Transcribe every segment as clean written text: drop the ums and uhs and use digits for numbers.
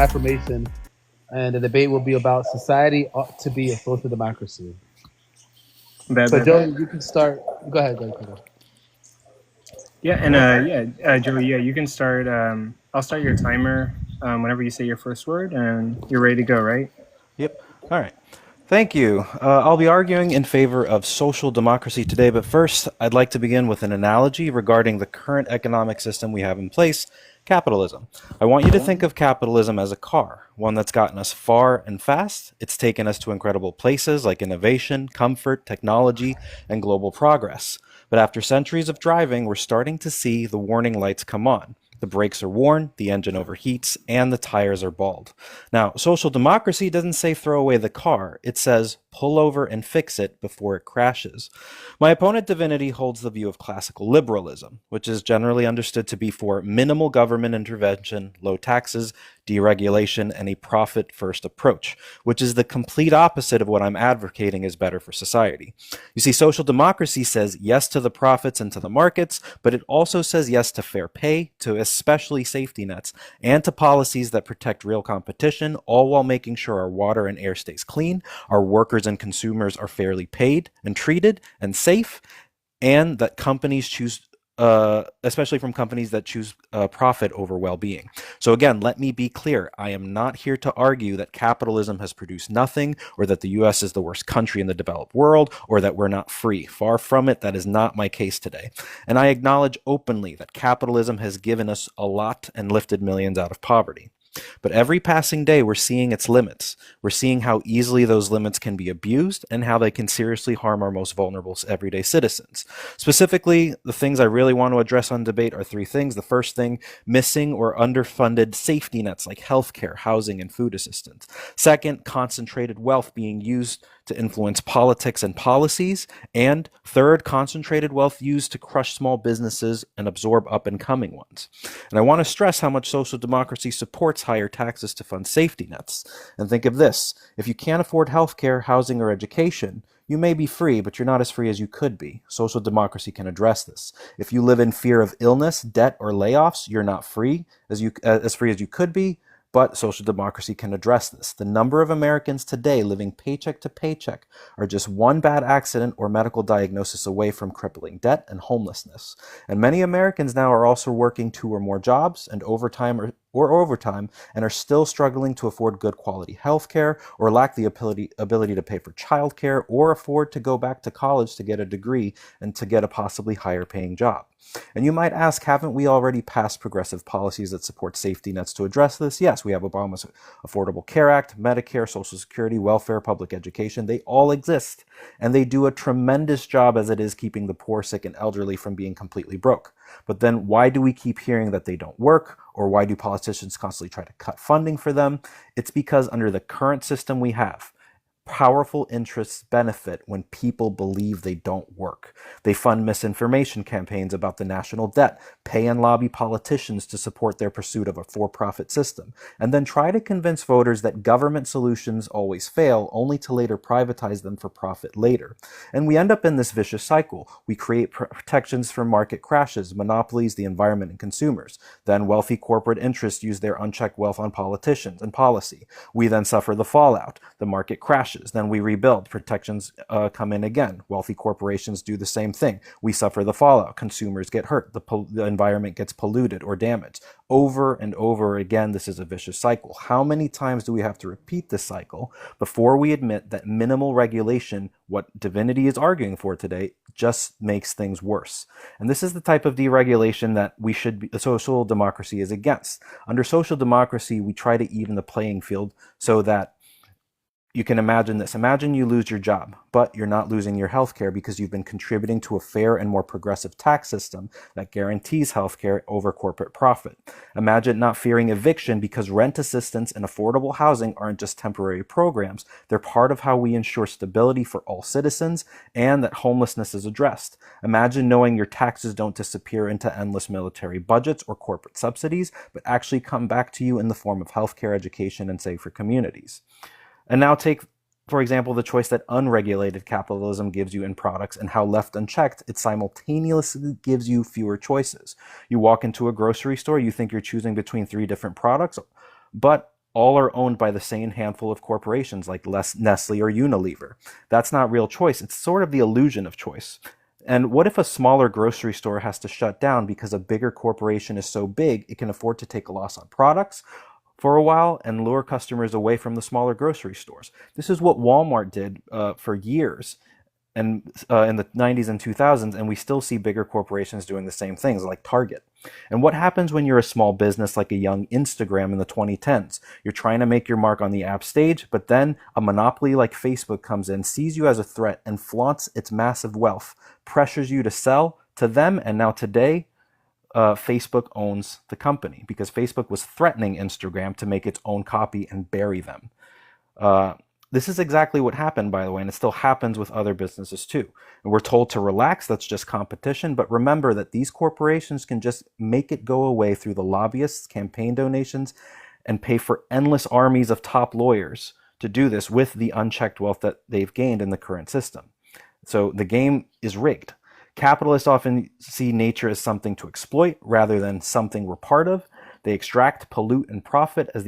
affirmation, and the debate will be about society ought to be a social democracy. Bet, So, bet, Joey, bet. you can start. Go ahead, go ahead. Yeah, and Joey, yeah, you can start. I'll start your timer whenever you say your first word, and you're ready to go, right? Yep. All right. Thank you. I'll be arguing in favor of social democracy today, but first, I'd like to begin with an analogy regarding the current economic system we have in place, capitalism. I want you to think of capitalism as a car, one that's gotten us far and fast. It's taken us to incredible places like innovation, comfort, technology, and global progress. But after centuries of driving, we're starting to see the warning lights come on. The brakes are worn, the engine overheats, and the tires are bald. Now, social democracy doesn't say throw away the car. It says pull over and fix it before it crashes. My opponent, Divinity, holds the view of classical liberalism, which is generally understood to be for minimal government intervention, low taxes, deregulation, and a profit-first approach, which is the complete opposite of what I'm advocating is better for society. You see, social democracy says yes to the profits and to the markets, but it also says yes to fair pay, to especially safety nets, and to policies that protect real competition, all while making sure our water and air stays clean, our workers and consumers are fairly paid and treated and safe, and that companies choose especially from companies that choose profit over well-being. So again, let me be clear. I am not here to argue that capitalism has produced nothing, or that the US is the worst country in the developed world, or that we're not free. Far from it. That is not my case today. And I acknowledge openly that capitalism has given us a lot and lifted millions out of poverty. But every passing day, we're seeing its limits. We're seeing how easily those limits can be abused and how they can seriously harm our most vulnerable everyday citizens. Specifically, the things I really want to address on debate are three things. The first thing, missing or underfunded safety nets like healthcare, housing, and food assistance. Second, concentrated wealth being used to influence politics and policies. And third, concentrated wealth used to crush small businesses and absorb up-and-coming ones. And I want to stress how much social democracy supports higher taxes to fund safety nets. And think of this, if you can't afford healthcare, housing, or education, you may be free, but you're not as free as you could be. Social democracy can address this. If you live in fear of illness, debt, or layoffs, you're not free as free as you could be, but social democracy can address this. The number of Americans today living paycheck to paycheck are just one bad accident or medical diagnosis away from crippling debt and homelessness. And many Americans now are also working 2 or more jobs and overtime and are still struggling to afford good quality health care, or lack the ability to pay for childcare, or afford to go back to college to get a degree and to get a possibly higher paying job. And you might ask, haven't we already passed progressive policies that support safety nets to address this? Yes, we have Obama's Affordable Care Act, Medicare, Social Security, welfare, public education. They all exist, and they do a tremendous job as it is keeping the poor, sick, and elderly from being completely broke. But then why do we keep hearing that they don't work, or why do politicians constantly try to cut funding for them? It's because under the current system we have, powerful interests benefit when people believe they don't work. They fund misinformation campaigns about the national debt, pay and lobby politicians to support their pursuit of a for-profit system, and then try to convince voters that government solutions always fail, only to later privatize them for profit later. And we end up in this vicious cycle. We create protections for market crashes, monopolies, the environment, and consumers. Then wealthy corporate interests use their unchecked wealth on politicians and policy. We then suffer the fallout. The market crashes. Then we rebuild. Protections come in again. Wealthy corporations do the same thing. We suffer the fallout. Consumers get hurt. The environment gets polluted or damaged. Over and over again, this is a vicious cycle. How many times do we have to repeat this cycle before we admit that minimal regulation, what Divinity is arguing for today, just makes things worse? And this is the type of deregulation that social democracy is against. Under social democracy, we try to even the playing field so that you can imagine this. Imagine you lose your job, but you're not losing your health care because you've been contributing to a fair and more progressive tax system that guarantees health care over corporate profit. Imagine not fearing eviction because rent assistance and affordable housing aren't just temporary programs. They're part of how we ensure stability for all citizens and that homelessness is addressed. Imagine knowing your taxes don't disappear into endless military budgets or corporate subsidies, but actually come back to you in the form of healthcare, education, and safer communities. And now take, for example, the choice that unregulated capitalism gives you in products and how left unchecked, it simultaneously gives you fewer choices. You walk into a grocery store, you think you're choosing between 3 different products, but all are owned by the same handful of corporations like Nestle or Unilever. That's not real choice. It's sort of the illusion of choice. And what if a smaller grocery store has to shut down because a bigger corporation is so big it can afford to take a loss on products for a while and lure customers away from the smaller grocery stores? This is what Walmart did for years and in the 90s and 2000s, and we still see bigger corporations doing the same things like Target. And what happens when you're a small business like a young Instagram in the 2010s? You're trying to make your mark on the app stage, but then a monopoly like Facebook comes in, sees you as a threat, and flaunts its massive wealth, pressures you to sell to them, and now today, Facebook owns the company because Facebook was threatening Instagram to make its own copy and bury them. This is exactly what happened, by the way, and it still happens with other businesses too. And we're told to relax, that's just competition, but remember that these corporations can just make it go away through the lobbyists, campaign donations, and pay for endless armies of top lawyers to do this with the unchecked wealth that they've gained in the current system. So the game is rigged. Capitalists often see nature as something to exploit rather than something we're part of. They extract, pollute, and profit as if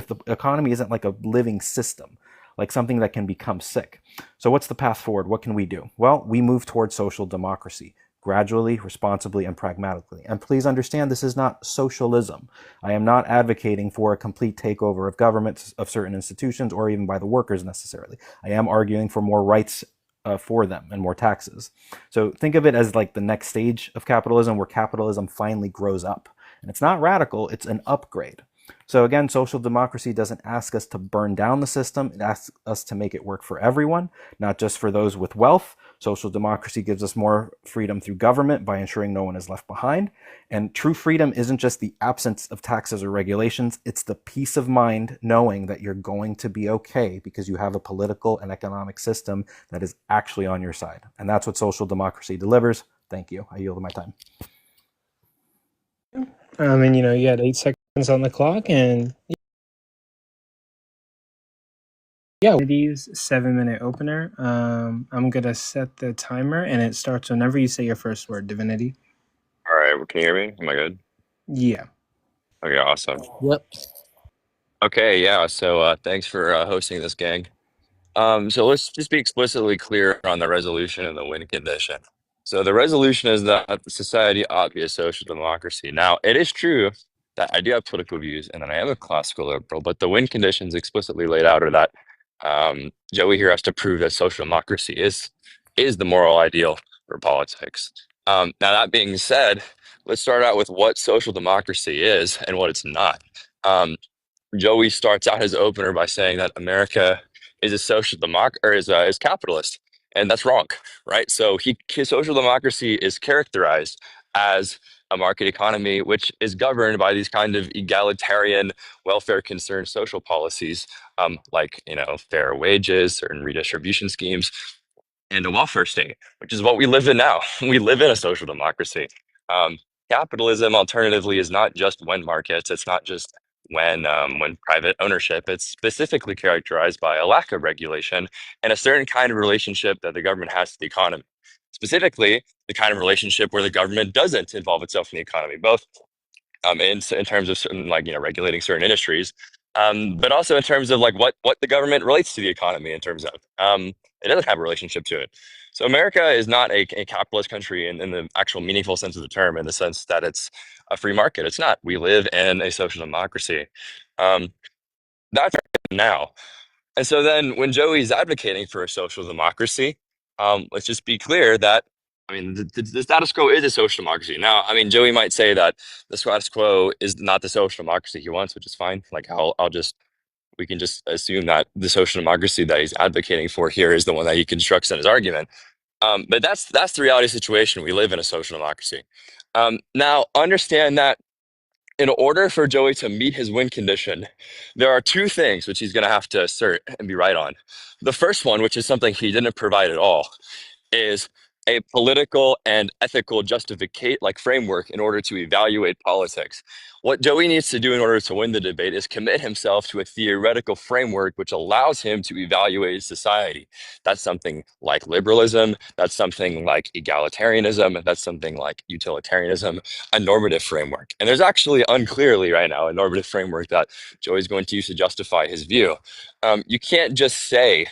the economy isn't like a living system, like something that can become sick. So what's the path forward? What can we do? Well, we move towards social democracy, gradually, responsibly, and pragmatically. And please understand, this is not socialism. I am not advocating for a complete takeover of government, of certain institutions, or even by the workers necessarily. I am arguing for more rights for them and more taxes. So think of it as like the next stage of capitalism where capitalism finally grows up. And it's not radical, it's an upgrade. So again, social democracy doesn't ask us to burn down the system. It asks us to make it work for everyone, not just for those with wealth. Social democracy gives us more freedom through government by ensuring no one is left behind. And true freedom isn't just the absence of taxes or regulations. It's the peace of mind knowing that you're going to be okay because you have a political and economic system that is actually on your side. And that's what social democracy delivers. Thank you. I yield my time. And you had 8 seconds on the clock, and yeah, these 7-minute opener. I'm gonna set the timer, and it starts whenever you say your first word. Divinity. All right, can you hear me? Am I good? Yeah. Okay, awesome. Yep. Okay, yeah. So thanks for hosting this, gang. So let's just be explicitly clear on the resolution and the win condition. So the resolution is that the society ought to be a social democracy. Now, it is true that I do have political views and that I am a classical liberal, but the win conditions explicitly laid out are that Joey here has to prove that social democracy is the moral ideal for politics. Now, that being said, let's start out with what social democracy is and what it's not. Joey starts out his opener by saying that America is a social is capitalist, and that's wrong, right? So his social democracy is characterized as a market economy which is governed by these kind of egalitarian, welfare concerned social policies, like fair wages, certain redistribution schemes, and a welfare state, which is what we live in now. We live in a social democracy. Capitalism, alternatively, is not just when markets. It's not just when private ownership. It's specifically characterized by a lack of regulation and a certain kind of relationship that the government has to the economy. Specifically, the kind of relationship where the government doesn't involve itself in the economy, both in terms of certain regulating certain industries, but also in terms of like what the government relates to the economy in terms of. It doesn't have a relationship to it. So America is not a capitalist country in the actual meaningful sense of the term, in the sense that it's a free market. It's not. We live in a social democracy. That's now. And so then when Joey's advocating for a social democracy, let's just be clear that, the status quo is a social democracy. Now, Joey might say that the status quo is not the social democracy he wants, which is fine. Like we can just assume that the social democracy that he's advocating for here is the one that he constructs in his argument. But that's the reality situation. We live in a social democracy. Now, understand that in order for Joey to meet his win condition, there are two things which he's going to have to assert and be right on. The first one, which is something he didn't provide at all, is a political and ethical framework in order to evaluate politics. What Joey needs to do in order to win the debate is commit himself to a theoretical framework which allows him to evaluate society. That's something like liberalism, that's something like egalitarianism, that's something like utilitarianism, a normative framework. And there's actually unclearly right now a normative framework that Joey's going to use to justify his view. You can't just say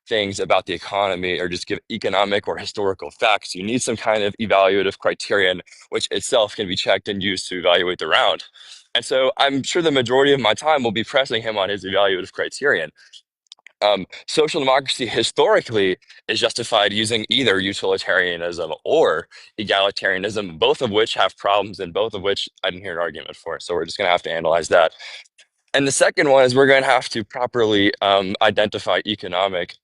things about the economy or just give economic or historical facts. You need some kind of evaluative criterion, which itself can be checked and used to evaluate the round. And so I'm sure the majority of my time will be pressing him on his evaluative criterion. Social democracy historically is justified using either utilitarianism or egalitarianism, both of which have problems and both of which I didn't hear an argument for. So we're just going to have to analyze that. And the second one is we're going to have to properly identify economic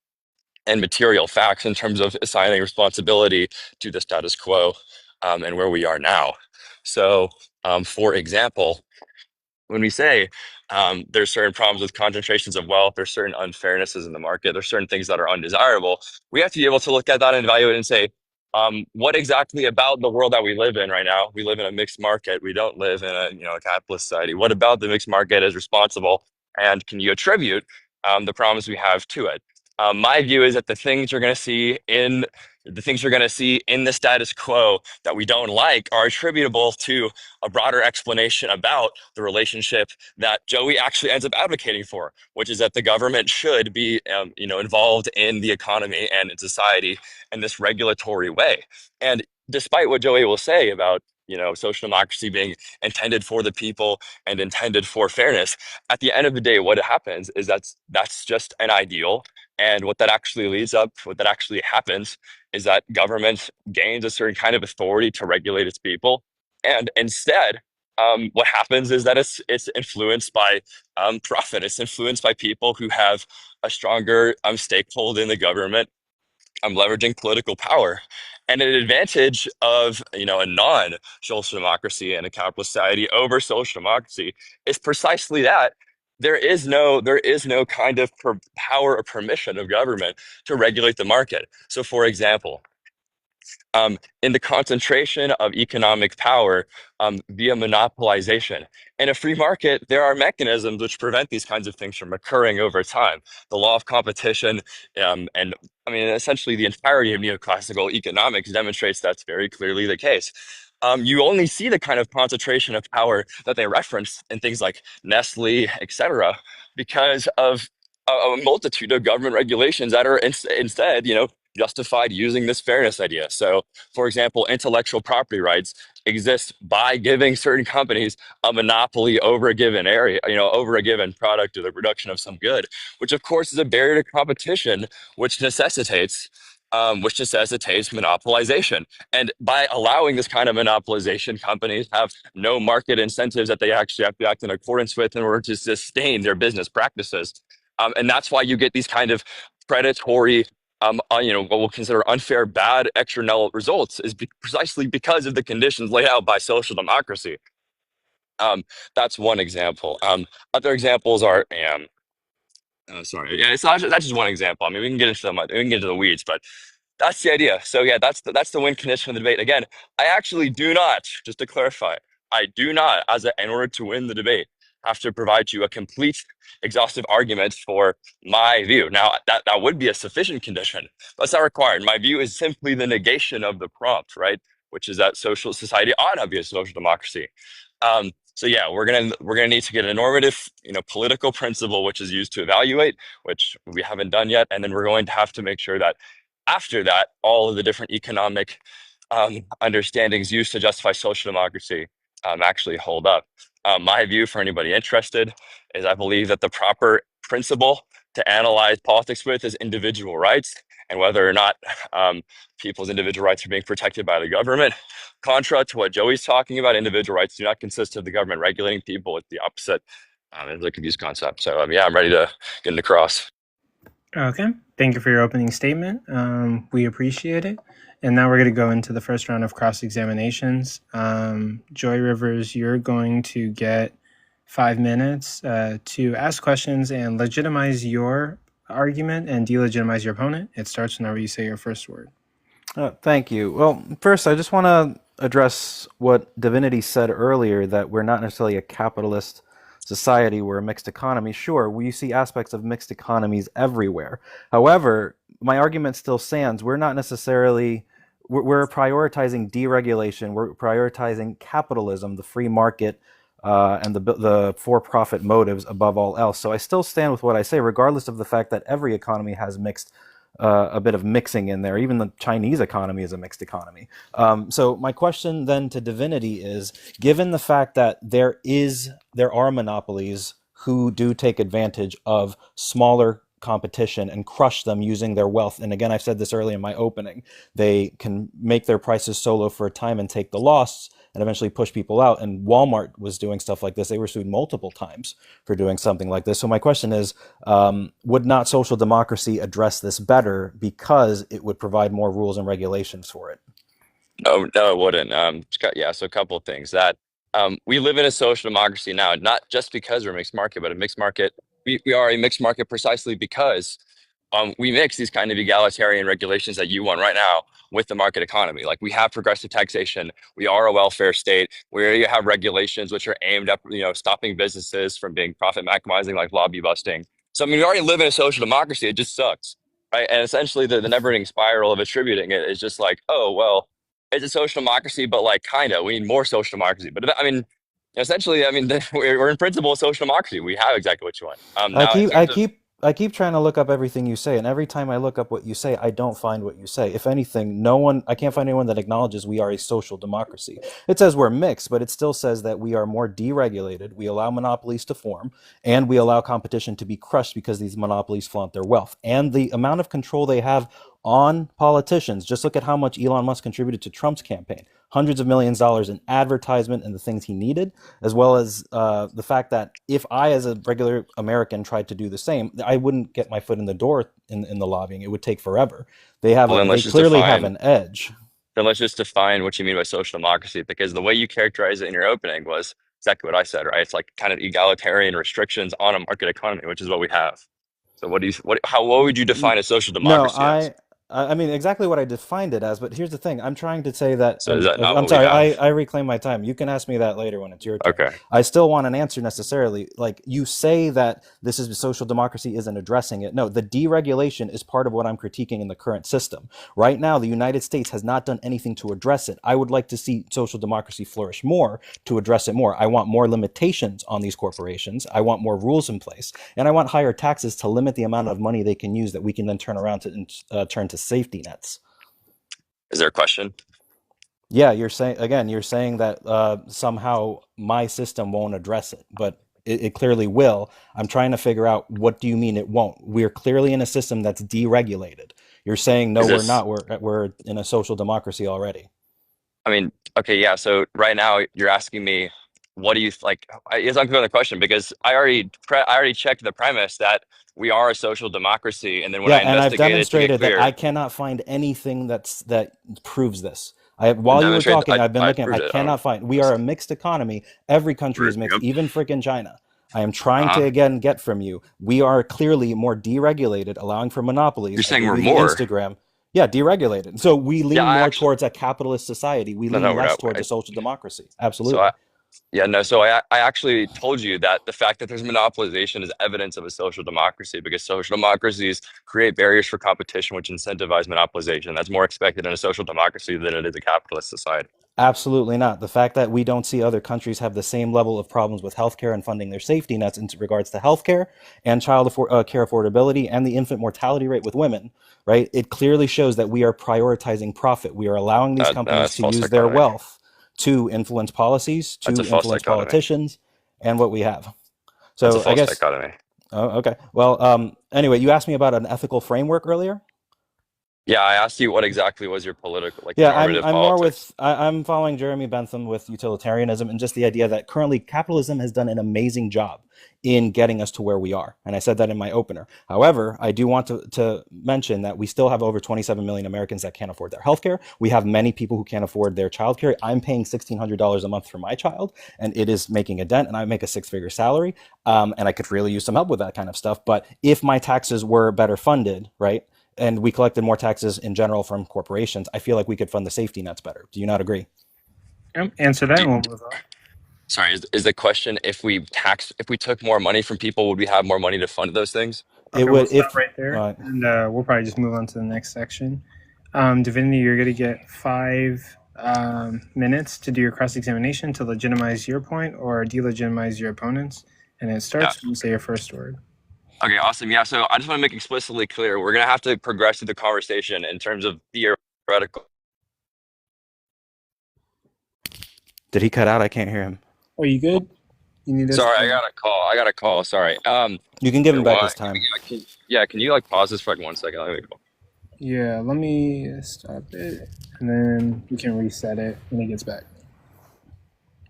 and material facts in terms of assigning responsibility to the status quo and where we are now. So, for example, when we say there's certain problems with concentrations of wealth, there's certain unfairnesses in the market, there's certain things that are undesirable, we have to be able to look at that and evaluate and say, what exactly about the world that we live in right now? We live in a mixed market. We don't live in a capitalist society. What about the mixed market is responsible, and can you attribute the problems we have to it? My view is that the things you're going to see in the status quo that we don't like are attributable to a broader explanation about the relationship that Joey actually ends up advocating for, which is that the government should be, involved in the economy and in society in this regulatory way. And despite what Joey will say about, social democracy being intended for the people and intended for fairness, at the end of the day, what happens is that's just an ideal. And what that actually happens is that government gains a certain kind of authority to regulate its people. And instead, what happens is that it's influenced by profit. It's influenced by people who have a stronger stakehold in the government. Leveraging political power. And an advantage of a non-social democracy and a capitalist society over social democracy is precisely that there is no kind of power or permission of government to regulate the market. So, for example, in the concentration of economic power via monopolization. In a free market, there are mechanisms which prevent these kinds of things from occurring over time. The law of competition, and I mean, essentially the entirety of neoclassical economics demonstrates that's very clearly the case. You only see the kind of concentration of power that they reference in things like Nestle, etc., because of a multitude of government regulations that are instead, justified using this fairness idea. So, for example, intellectual property rights exist by giving certain companies a monopoly over a given area, over a given product or the production of some good, which of course is a barrier to competition, which necessitates monopolization. And by allowing this kind of monopolization, companies have no market incentives that they actually have to act in accordance with in order to sustain their business practices. And that's why you get these kind of predatory, what we'll consider unfair, bad external results is precisely because of the conditions laid out by social democracy. That's one example. Other examples are, sorry, yeah, that's just one example. I mean, we can get into the weeds, but that's the idea. So yeah, that's the win condition of the debate. Again, I actually do not, just to clarify, I do not, in order to win the debate, have to provide you a complete, exhaustive argument for my view. Now, that would be a sufficient condition. That's not required. My view is simply the negation of the prompt, right? Which is that social society ought not be a social democracy. So yeah, we're gonna need to get a normative, political principle which is used to evaluate, which we haven't done yet, and then we're going to have to make sure that after that, all of the different economic understandings used to justify social democracy actually hold up. My view, for anybody interested, is I believe that the proper principle to analyze politics with is individual rights and whether or not people's individual rights are being protected by the government. Contra to what Joey's talking about, individual rights do not consist of the government regulating people. It's the opposite. It's a confused concept. So yeah, I'm ready to get into cross. Okay, thank you for your opening statement. We appreciate it. And now we're going to go into the first round of cross-examinations. Joy Rivers, you're going to get 5 minutes to ask questions and legitimize your argument and delegitimize your opponent. It starts whenever you say your first word. Thank you. Well, first, I just want to address what Divinity said earlier, that we're not necessarily a capitalist society, we're a mixed economy. Sure, we see aspects of mixed economies everywhere. However, my argument still stands. We're not necessarily, we're prioritizing deregulation, we're prioritizing capitalism, the free market, and the for-profit motives above all else. So I still stand with what I say, regardless of the fact that every economy has mixed a bit of mixing in there. Even the Chinese economy is a mixed economy. So my question then to Divinity is, given the fact that there are monopolies who do take advantage of smaller competition and crush them using their wealth. And again, I've said this early in my opening, they can make their prices so low for a time and take the loss and eventually push people out. And Walmart was doing stuff like this. They were sued multiple times for doing something like this. So my question is, would not social democracy address this better because it would provide more rules and regulations for it? No, it wouldn't. Yeah, so a couple of things that we live in a social democracy now, not just because we're a mixed market, but a mixed market. We are a mixed market precisely because we mix these kind of egalitarian regulations that you want right now with the market economy. Like we have progressive taxation, we are a welfare state, we have regulations which are aimed at stopping businesses from being profit maximizing, like lobby busting. So I mean, we already live in a social democracy. It just sucks, right? And essentially, the never-ending spiral of attributing it is just like, oh well, it's a social democracy, but like kind of, we need more social democracy. But I mean, essentially, I mean, we're in principle a social democracy. We have exactly what you want. I Now, in keep I terms of keep I keep trying to look up everything you say, and every time I look up what you say, I don't find what you say. If anything, I can't find anyone that acknowledges we are a social democracy. It says we're mixed, but it still says that we are more deregulated. We allow monopolies to form, and we allow competition to be crushed because these monopolies flaunt their wealth. And the amount of control they have on politicians, just look at how much Elon Musk contributed to Trump's campaign. Hundreds of millions of dollars in advertisement and the things he needed, as well as the fact that if I, as a regular American, tried to do the same, I wouldn't get my foot in the door in the lobbying. It would take forever. well, then They let's just clearly have define an edge. what you mean by social democracy, because the way you characterized it in your opening was exactly what I said, right? It's like kind of egalitarian restrictions on a market economy, which is what we have. So what would you define as social No, democracy as? I mean exactly what I defined it as. But here's the thing: I'm trying to say that. So is that not I'm what we sorry. have? I reclaim my time. You can ask me that later when it's your turn. Okay. I still want an answer necessarily. Like you say that this is social democracy isn't addressing it. No, the deregulation is part of what I'm critiquing in the current system. Right now, the United States has not done anything to address it. I would like to see social democracy flourish more to address it more. I want more limitations on these corporations. I want more rules in place, and I want higher taxes to limit the amount of money they can use that we can then turn around to turn to safety nets. Is there a question? Yeah, you're saying that somehow my system won't address it, but it clearly will. I'm trying to figure out, what do you mean it won't? We're clearly in a system that's deregulated. You're saying no, Is we're this, not. We're in a social democracy already. I mean, okay, yeah. So right now you're asking me, what do you like? It's unclear on the question because I already checked the premise that we are a social democracy, and then when Yeah, I and I've investigated to get demonstrated that I clear, cannot find anything that proves this. and While you were demonstrate talking, I've been I looking at. I proved it. I don't cannot find. We are a listen. mixed economy. Every country is mixed, Yep. even freaking China. I am trying to Uh-huh. again get from you. We are clearly more deregulated, allowing for You're monopolies. I saying gave we're you the more. Instagram. Yeah, deregulated. So we Yeah, lean I more actually towards a capitalist society. We no, lean we're less not. towards a social democracy. So Absolutely. yeah, no. So I actually told you that the fact that there's monopolization is evidence of a social democracy because social democracies create barriers for competition, which incentivize monopolization. That's more expected in a social democracy than it is a capitalist society. Absolutely not. The fact that we don't see other countries have the same level of problems with healthcare and funding their safety nets in regards to healthcare and care affordability and the infant mortality rate with women, right? It clearly shows that we are prioritizing profit. We are allowing these No, companies that's to false use their dichotomy. wealth to influence policies, That's a to false influence dichotomy. politicians, and what we have. That's a So I false guess, dichotomy. oh, okay. Well, anyway, you asked me about an ethical framework earlier. Yeah, I asked you what exactly was your political, like your Yeah, normative I'm more with politics. I'm following Jeremy Bentham with utilitarianism and just the idea that currently capitalism has done an amazing job in getting us to where we are. And I said that in my opener. However, I do want to mention that we still have over 27 million Americans that can't afford their healthcare. We have many people who can't afford their childcare. I'm paying $1,600 a month for my child, and it is making a dent. And I make a six-figure salary, and I could really use some help with that kind of stuff. But if my taxes were better funded, right? and we collected more taxes in general from corporations, I feel like we could fund the safety nets better. Do you not agree? Answer that and we'll move on. Sorry, is the question if we took more money from people, would we have more money to fund those things? Okay, It we'll would stop if right there, and we'll probably just move on to the next section. Divinity, you're going to get 5 minutes to do your cross-examination to legitimize your point or delegitimize your opponents, and it starts when you say your first word. Okay, awesome. Yeah, so I just want to make explicitly clear, we're going to have to progress through the conversation in terms of theoretical. Did he cut out? I can't hear him. Are you good? You need us Sorry, to- I got a call. Sorry. You can give him back his time. Can you like pause this for like 1 second? Let me go. Yeah, let me stop it, and then we can reset it when he gets back.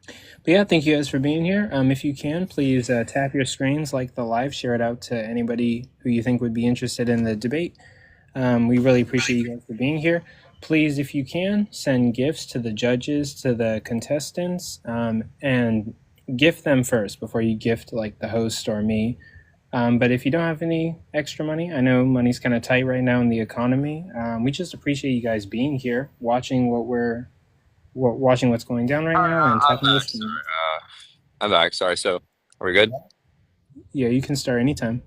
But yeah, thank you guys for being here. If you can, please tap your screens, like the live, share it out to anybody who you think would be interested in the debate. We really appreciate you guys for being here. Please, if you can, send gifts to the judges, to the contestants, and gift them first before you gift like the host or me. But if you don't have any extra money, I know money's kind of tight right now in the economy. We just appreciate you guys being here, watching watching what's going down right now, and talking with you. I'm back. Sorry. So, are we good? Yeah, you can start anytime.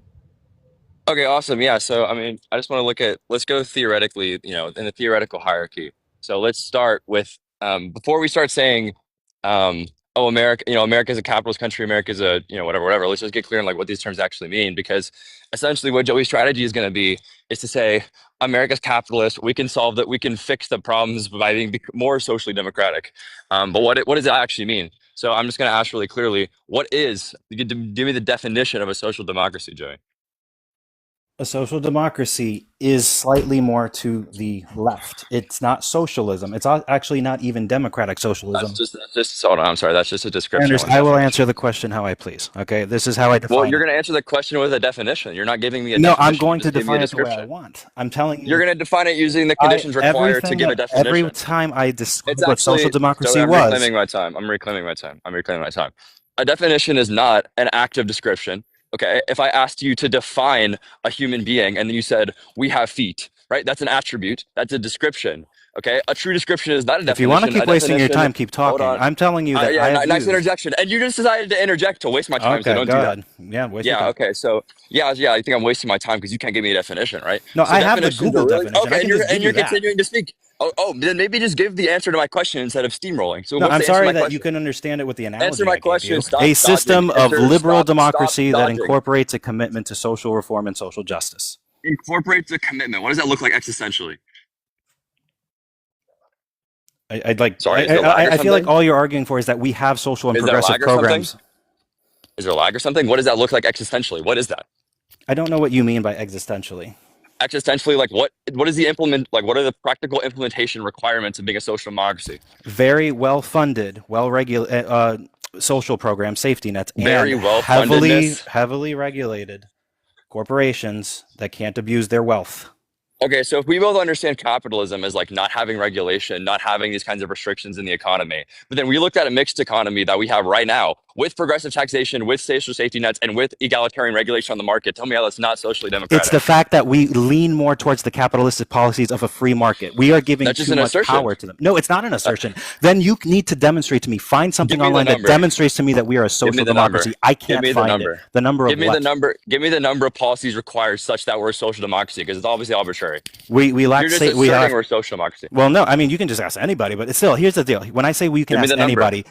Okay, awesome. Yeah, so I mean, I just want to let's go theoretically, in the theoretical hierarchy. So let's start with before we start saying, oh, America is a capitalist country, America is a, whatever. Let's just get clear on like what these terms actually mean, because essentially what Joey's strategy is going to be is to say America's capitalist, we can solve that, we can fix the problems by being more socially democratic. But what does that actually mean? So I'm just going to ask really clearly, give me the definition of a social democracy, Joey. A social democracy is slightly more to the left. It's not socialism. It's actually not even democratic socialism. That's just hold on. I'm sorry. That's just a description. I will answer the question how I please. Okay, this is how I define. Well, you're going to answer the question with a definition. You're not giving me a definition. No, I'm going to define it the way I want. I'm telling you. You're going to define it using the conditions required to give a definition. Every time I describe what social democracy was, I'm reclaiming my time. A definition is not an active description. Okay, if I asked you to define a human being and then you said, we have feet, right? That's an attribute. That's a description. Okay, a true description is not a definition. If you want to keep wasting your time, keep talking. I'm telling you that nice interjection. And you just decided to interject to waste my time, so don't do that. Yeah, waste your time. Okay, so, I think I'm wasting my time because you can't give me a definition, right? No, so I have the Google definition. Okay, and you're continuing to speak. Then maybe just give the answer to my question instead of steamrolling. So I'm sorry that you can understand it with the analogy. Answer my question. A system of liberal democracy that incorporates a commitment to social reform and social justice. Incorporates a commitment. What does that look like existentially? I feel like all you're arguing for is that we have social and progressive programs. Is there a lag or something? What does that look like existentially? What is that? I don't know what you mean by existentially. Existentially, like what is the what are the practical implementation requirements of being a social democracy? Very well funded, well regulated social programs, safety nets, very and well heavily regulated corporations that can't abuse their wealth. Okay, so if we both understand capitalism as like not having regulation, not having these kinds of restrictions in the economy, but then we looked at a mixed economy that we have right now with progressive taxation, with social safety nets, and with egalitarian regulation on the market. Tell me how that's not socially democratic. It's the fact that we lean more towards the capitalistic policies of a free market. We are giving too much power to them. No, it's not an assertion. Then you need to demonstrate to me. Find something online that demonstrates to me that we are a social democracy. I can't find it. The number of what? Give me the number of policies required such that we're a social democracy, because it's obviously arbitrary. We lack. You're just asserting we're a social democracy. Well, no, I mean you can just ask anybody, but still, here's the deal. When I say we can ask anybody,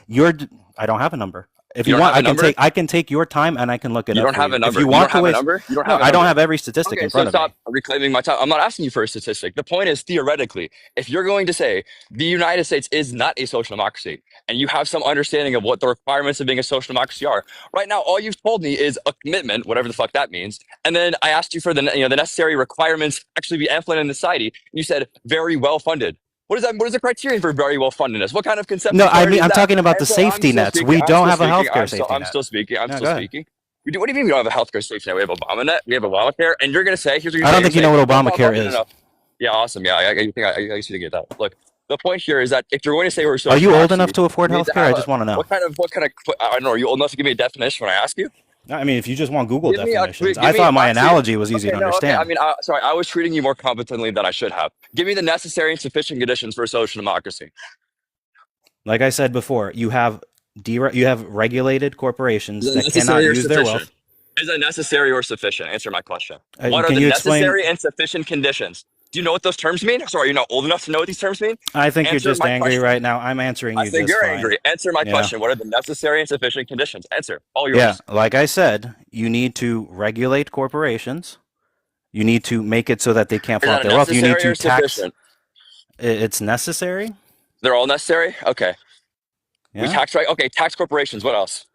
I don't have a number. If you want, I can take your time and I can look it up. You don't have a number. If you want to waste, I don't have every statistic in front of me. Stop reclaiming my time. I'm not asking you for a statistic. The point is, theoretically, if you're going to say the United States is not a social democracy, and you have some understanding of what the requirements of being a social democracy are, right now, all you've told me is a commitment, whatever the fuck that means. And then I asked you for the necessary requirements to actually be implemented in the society. And you said very well funded. What is that? What is the criterion for very well fundedness? What kind of concept? No, I mean I'm talking about the safety nets. We don't have a healthcare safety net. I'm still speaking. What do you mean we don't have a healthcare safety net? We have Obama-net. We have Obamacare, and you're going to say, "Here's what you're." I don't think you know what Obamacare is. Yeah, awesome. Yeah, I used to get that. Look, the point here is that if you're going to say we're social, are you old enough to afford healthcare? I just want to know. What kind of? I don't know. Are you old enough to give me a definition when I ask you? I mean, if you just want Google Give me definitions, give I me thought my actually. analogy was easy Okay, to no, okay. I understand. mean, sorry, I was treating you more competently than I should have. Give me the necessary and sufficient conditions for social democracy. Like I said before, you have regulated corporations Is it that cannot necessary or use their sufficient? wealth. Is it necessary or sufficient? Answer my question. What are Can the you explain? necessary and sufficient conditions? Do you know what those terms mean? Sorry, are you not old enough to know what these terms mean? I think you're Answer just my angry question. right now. I'm answering I you think just you're fine. angry. Answer my Yeah. question. What are the necessary and sufficient conditions? Answer. All Yeah, yours. like I said, you need to regulate corporations. You need to make it so that they can't Is flaunt that a their wealth. You need necessary to or tax. sufficient? It's necessary. They're all necessary? Okay. We Yeah. tax, right? Okay, tax corporations. What else?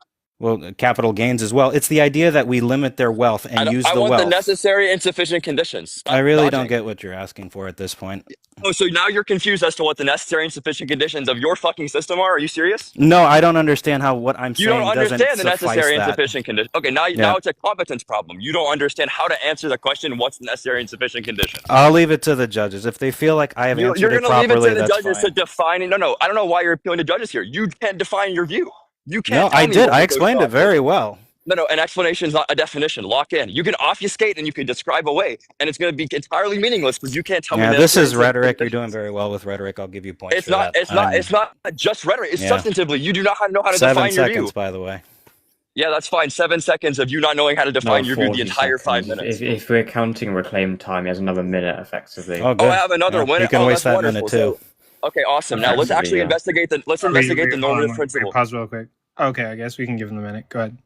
Well, capital gains as well. It's the idea that we limit their wealth and use I the want the wealth. necessary and sufficient conditions. I Stop really don't dodging. get what you're asking for at this point. Oh, so now you're confused as to what the necessary and sufficient conditions of your fucking system are? Are you serious? No, I don't understand how what I'm You don't saying doesn't understand the suffice necessary and that. sufficient conditions. Okay, now Yeah. it's a competence problem. You don't understand how to answer the question, what's the necessary and sufficient conditions? I'll leave it to the judges. If they feel like I have You're answered going it to leave it properly, to the that's judges fine. to define it. No, I don't know why you're appealing to judges here. You can't define your view. You No, can't tell I me did. what I the explained it social very well. No, an explanation is not a definition. Lock in. You can obfuscate and you can describe away, and it's going to be entirely meaningless because you can't tell me. Yeah, this is necessary rhetoric. You're conditions. doing very well with rhetoric. I'll give you points It's for not. that. It's not just rhetoric. It's Yeah. substantively. You do not know how to 7 define your seconds, view. by the way. Yeah, that's fine. 7 seconds of you not knowing how to define No, your view the 40 entire 5 seconds. minutes. If we're counting reclaim time, he has another minute effectively. Oh, Oh, good. I have another Yeah, winner. you can Oh, waste that's that minute wonderful. too. Okay, awesome. Now let's Effectively, actually yeah. investigate the normative Wait, principle. pause real quick. Okay, I guess we can give him a minute. Go ahead.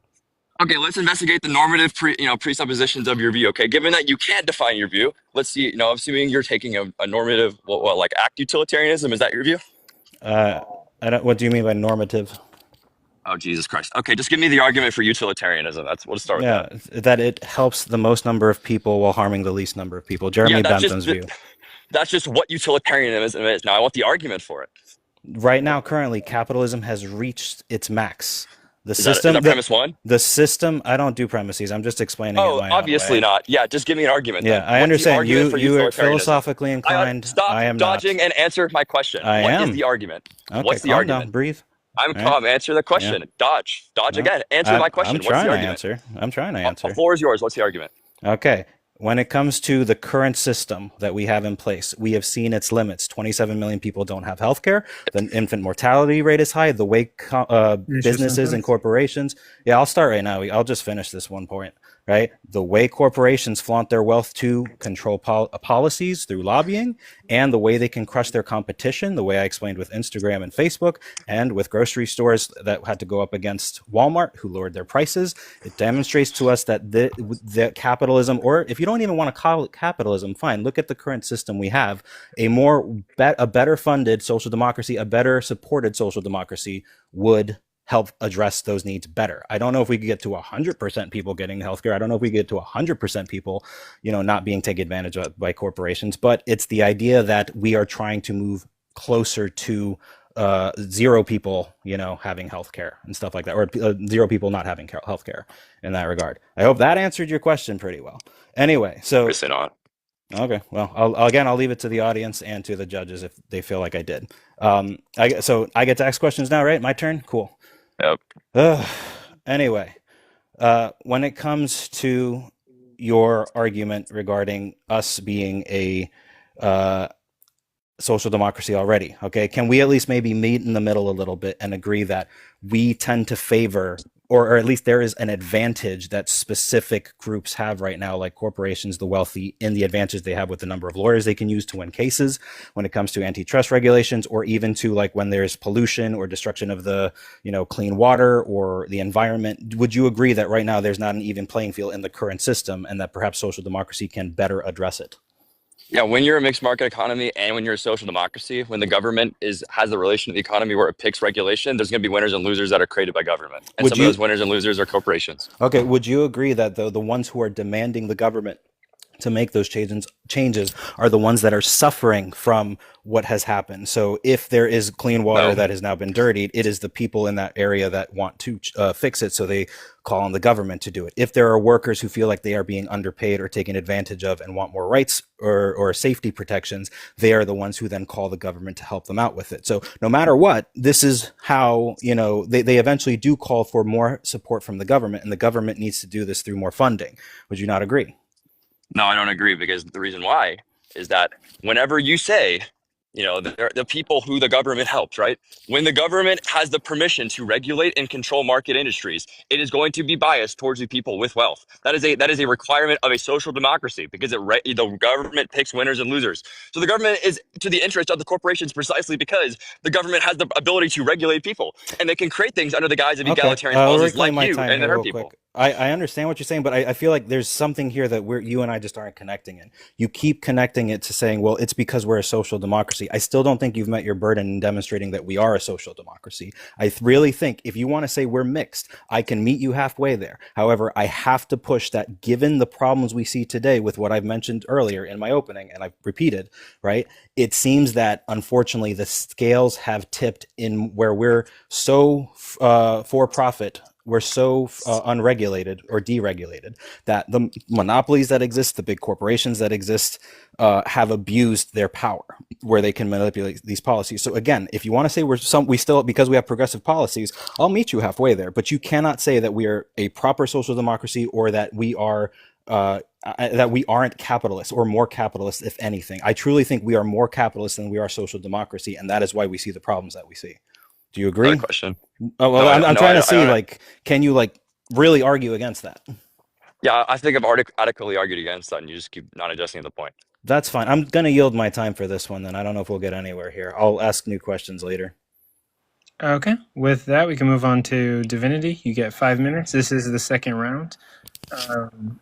Okay, let's investigate the normative presuppositions of your view. Okay, given that you can't define your view, let's see. Assuming you're taking a normative, like act utilitarianism, is that your view? What do you mean by normative? Oh, Jesus Christ. Okay, just give me the argument for utilitarianism. We'll start with that. Yeah, that it helps the most number of people while harming the least number of people. Jeremy Bentham's view. That's just what utilitarianism is. Now I want the argument for it. Right now, currently, capitalism has reached its max. The Is system. that premise one? The system. I don't do premises. I'm just explaining it my own way. Obviously not. Yeah, just give me an argument. Yeah, then. I understand. You are utilitarianism? philosophically inclined. Stop I am dodging not. and answer my question. I What am. is the argument? Okay, What's the calm argument? down. Breathe. I'm calm. Answer the question. Yeah. Dodge again. Answer my question. I'm What's trying the to argument? answer. I'm trying to answer. The floor is yours. What's the argument? Okay. When it comes to the current system that we have in place, we have seen its limits. 27 million people don't have health care. The infant mortality rate is high. The way businesses and corporations... Yeah, I'll start right now. I'll just finish this one point, right? The way corporations flaunt their wealth to control policies through lobbying, and the way they can crush their competition, the way I explained with Instagram and Facebook, and with grocery stores that had to go up against Walmart, who lowered their prices. It demonstrates to us that the capitalism, or if you don't even want to call it capitalism, fine, look at the current system we have. A better funded social democracy, a better supported social democracy would help address those needs better. I don't know if we could get to 100% people getting healthcare. I don't know if we get to 100% people, not being taken advantage of by corporations, but it's the idea that we are trying to move closer to zero people, having healthcare and stuff like that, or zero people not having healthcare in that regard. I hope that answered your question pretty well. Anyway, so Obviously not. Okay, well, I'll leave it to the audience and to the judges if they feel like I did. So I get to ask questions now, right? My turn? Cool. Yep. Anyway, when it comes to your argument regarding us being a social democracy already, okay, can we at least maybe meet in the middle a little bit and agree that we tend to favor, or at least there is an advantage that specific groups have right now, like corporations, the wealthy, in the advantage they have with the number of lawyers they can use to win cases when it comes to antitrust regulations, or even to like when there's pollution or destruction of the, clean water or the environment. Would you agree that right now there's not an even playing field in the current system, and that perhaps social democracy can better address it? Yeah, when you're a mixed market economy and when you're a social democracy, when the government has the relation to the economy where it picks regulation, there's going to be winners and losers that are created by government. And some of those winners and losers are corporations. Okay, would you agree that the ones who are demanding the government to make those changes are the ones that are suffering from what has happened. So if there is clean water No. that has now been dirtied, it is the people in that area that want to fix it, so they call on the government to do it. If there are workers who feel like they are being underpaid or taken advantage of and want more rights or safety protections, they are the ones who then call the government to help them out with it. So no matter what, this is how, they eventually do call for more support from the government, and the government needs to do this through more funding. Would you not agree? No, I don't agree, because the reason why is that whenever you say, the people who the government helps, right? When the government has the permission to regulate and control market industries, it is going to be biased towards the people with wealth. That is a requirement of a social democracy, because the government picks winners and losers. So the government is to the interest of the corporations precisely because the government has the ability to regulate people, and they can create things under the guise of egalitarian policies like you and that hurt people. Quick. I understand what you're saying, but I feel like there's something here that you and I just aren't connecting in. You keep connecting it to saying, well, it's because we're a social democracy. I still don't think you've met your burden in demonstrating that we are a social democracy. I really think if you want to say we're mixed, I can meet you halfway there. However, I have to push that, given the problems we see today with what I've mentioned earlier in my opening, and I've repeated, right? It seems that unfortunately the scales have tipped in where we're so for profit, we're so unregulated or deregulated that the monopolies that exist, the big corporations that exist, have abused their power where they can manipulate these policies. So again, if you want to say we still, because we have progressive policies, I'll meet you halfway there. But you cannot say that we are a proper social democracy, or that we are that we aren't capitalist or more capitalist, if anything. I truly think we are more capitalist than we are social democracy, and that is why we see the problems that we see. Do you agree? Another question. Oh, well, I'm trying to see, can you really argue against that? Yeah, I think I've adequately argued against that, and you just keep not adjusting the point. That's fine. I'm going to yield my time for this one, then. I don't know if we'll get anywhere here. I'll ask new questions later. Okay. With that, we can move on to Divinity. You get 5 minutes. This is the second round,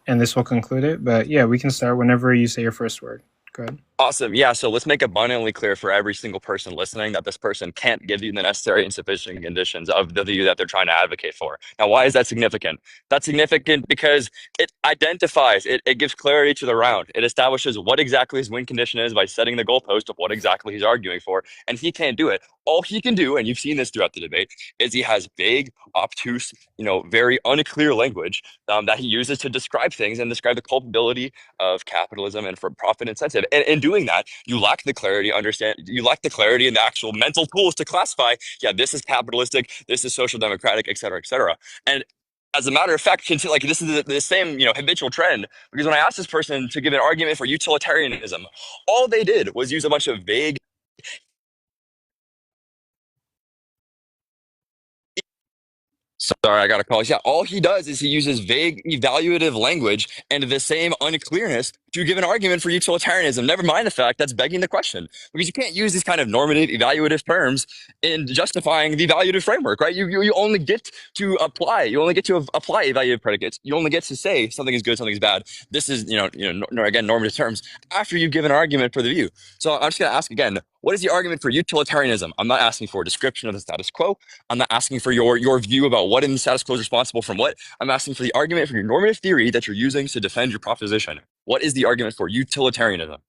and this will conclude it. But yeah, we can start whenever you say your first word. Go ahead. Awesome. Yeah, so let's make abundantly clear for every single person listening that this person can't give you the necessary and sufficient conditions of the view that they're trying to advocate for. Now, why is that significant? That's significant because it identifies, it gives clarity to the round. It establishes what exactly his win condition is by setting the goalpost of what exactly he's arguing for, and he can't do it. All he can do, and you've seen this throughout the debate, is he has vague, obtuse, very unclear language that he uses to describe things and describe the culpability of capitalism and for profit incentive. And in doing that, you lack the clarity, you lack the clarity and the actual mental tools to classify, yeah, this is capitalistic, this is social democratic, et cetera, et cetera. And as a matter of fact, this is the same, habitual trend, because when I asked this person to give an argument for utilitarianism, all they did was use a bunch of vague. Sorry, I got a call. Yeah, all he does is he uses vague evaluative language and the same unclearness to give an argument for utilitarianism. Never mind the fact that's begging the question, because you can't use these kind of normative evaluative terms in justifying the evaluative framework, right? You only get to apply. You only get to apply evaluative predicates. You only get to say something is good, something is bad. This is, again, normative terms after you give an argument for the view. So I'm just going to ask again, what is the argument for utilitarianism? I'm not asking for a description of the status quo. I'm not asking for your view about what in the status quo is responsible from what. I'm asking for the argument for your normative theory that you're using to defend your proposition. What is the argument for utilitarianism?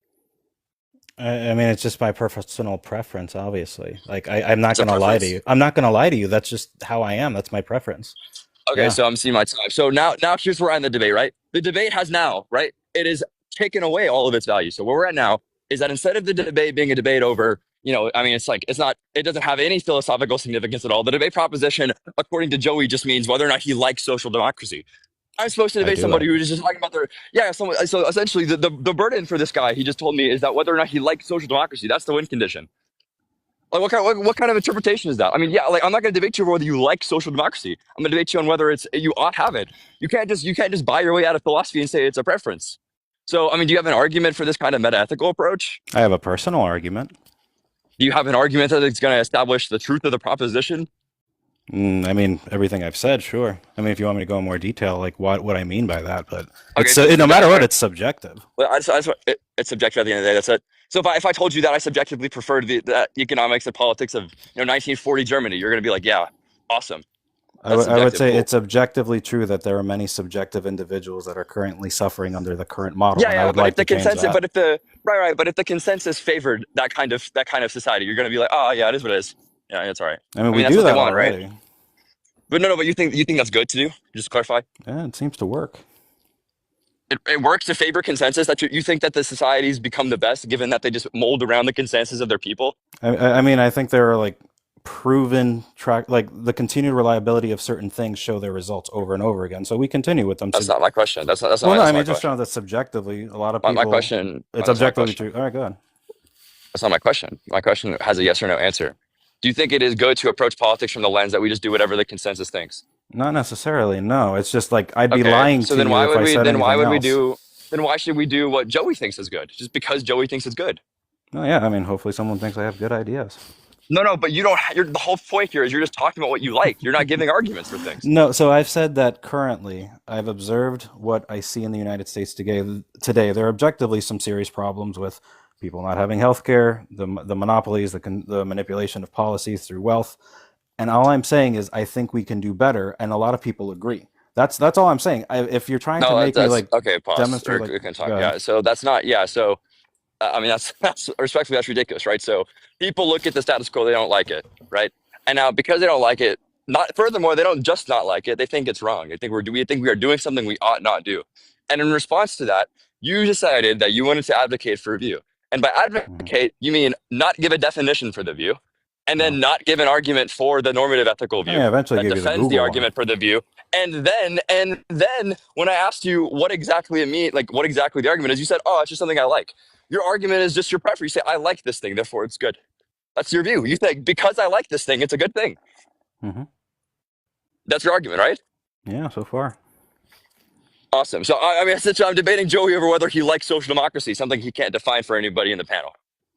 I mean, it's just my personal preference, obviously. I'm not going to lie to you. I'm not going to lie to you. That's just how I am. That's my preference. Okay, yeah. So I'm seeing my time. So now here's where we're at in the debate, right? The debate has now, right? It has taken away all of its value. So where we're at now is that instead of the debate being a debate over, it doesn't have any philosophical significance at all. The debate proposition, according to Joey, just means whether or not he likes social democracy. I'm supposed to debate somebody who is just talking about so essentially the burden for this guy, he just told me, is that whether or not he likes social democracy. That's the win condition. Like what kind of interpretation is that? I mean, yeah, I'm not going to debate you over whether you like social democracy. I'm going to debate you on whether you ought to have it. You can't just buy your way out of philosophy and say it's a preference. So, I mean, do you have an argument for this kind of meta-ethical approach? I have a personal argument. Do you have an argument that it's going to establish the truth of the proposition? I mean, everything I've said, sure. I mean, if you want me to go in more detail, what I mean by that, but no matter what, it's subjective. Well, it's subjective at the end of the day. That's it. So if I told you that I subjectively preferred the economics and politics of 1940 Germany, you're going to be like, yeah, awesome. That's I would subjective. say Cool. it's objectively true that there are many subjective individuals that are currently suffering under the current model, Yeah, and I yeah, would but like if the to change consensus, that. but if the right, but if the consensus favored that kind of society, you're going to be like, oh yeah, it is what it is. Yeah, it's all right. I mean, I mean, we that's do what they that want, right? already. But no, but you think that's good to do? Just to clarify, Yeah, it seems to work. it works to favor consensus. That you think that the societies become the best, given that they just mold around the consensus of their people. I mean, I think there are like proven track, like the continued reliability of certain things show their results over and over again. So we continue with them. That's not my question. Well, no, I That's not mean, my just question. found that subjectively, a lot of My people, question. it's That's not my objectively question. true. All right, go ahead. That's not my question. My question has a yes or no answer. Do you think it is good to approach politics from the lens that we just do whatever the consensus thinks? Not necessarily. No, it's just like I'd be Okay, lying so to then you why if would I we? said Then why anything would we else. do? Then why should we do what Joey thinks is good? Just because Joey thinks it's good? Oh, yeah, I mean, hopefully someone thinks I have good ideas. No, no, but you don't. The whole point here is you're just talking about what you like. You're not giving arguments for things. No, so I've said that currently I've observed what I see in the United States today. There are objectively some serious problems with people not having health care, the monopolies, the manipulation of policies through wealth. And all I'm saying is I think we can do better, and a lot of people agree. That's all I'm saying. If you're trying to No, make me that's like okay. Pause. demonstrate Or like, we can talk. go ahead. Yeah. So that's not. Yeah. So I mean, that's respectfully, that's ridiculous, right? So people look at the status quo, they don't like it, right? And now because they don't like it, not furthermore, they don't just not like it, they think it's wrong. They think we think we are doing something we ought not do. And in response to that, you decided that you wanted to advocate for a view. And by Mhm. advocate, you mean not give a definition for the view, and Oh. then not give an argument for the normative ethical Oh, view yeah, eventually that give you the defends the Google one. argument for the view. And then when I asked you what exactly it mean, like what exactly the argument is, you said, "Oh, it's just something I like." Your argument is just your preference. You say, "I like this thing, therefore it's good." That's your view. You think because I like this thing, it's a good thing. Hmm. That's your argument, right? Yeah, so far. Awesome. So I mean, essentially, I'm debating Joey over whether he likes social democracy, something he can't define for anybody in the panel.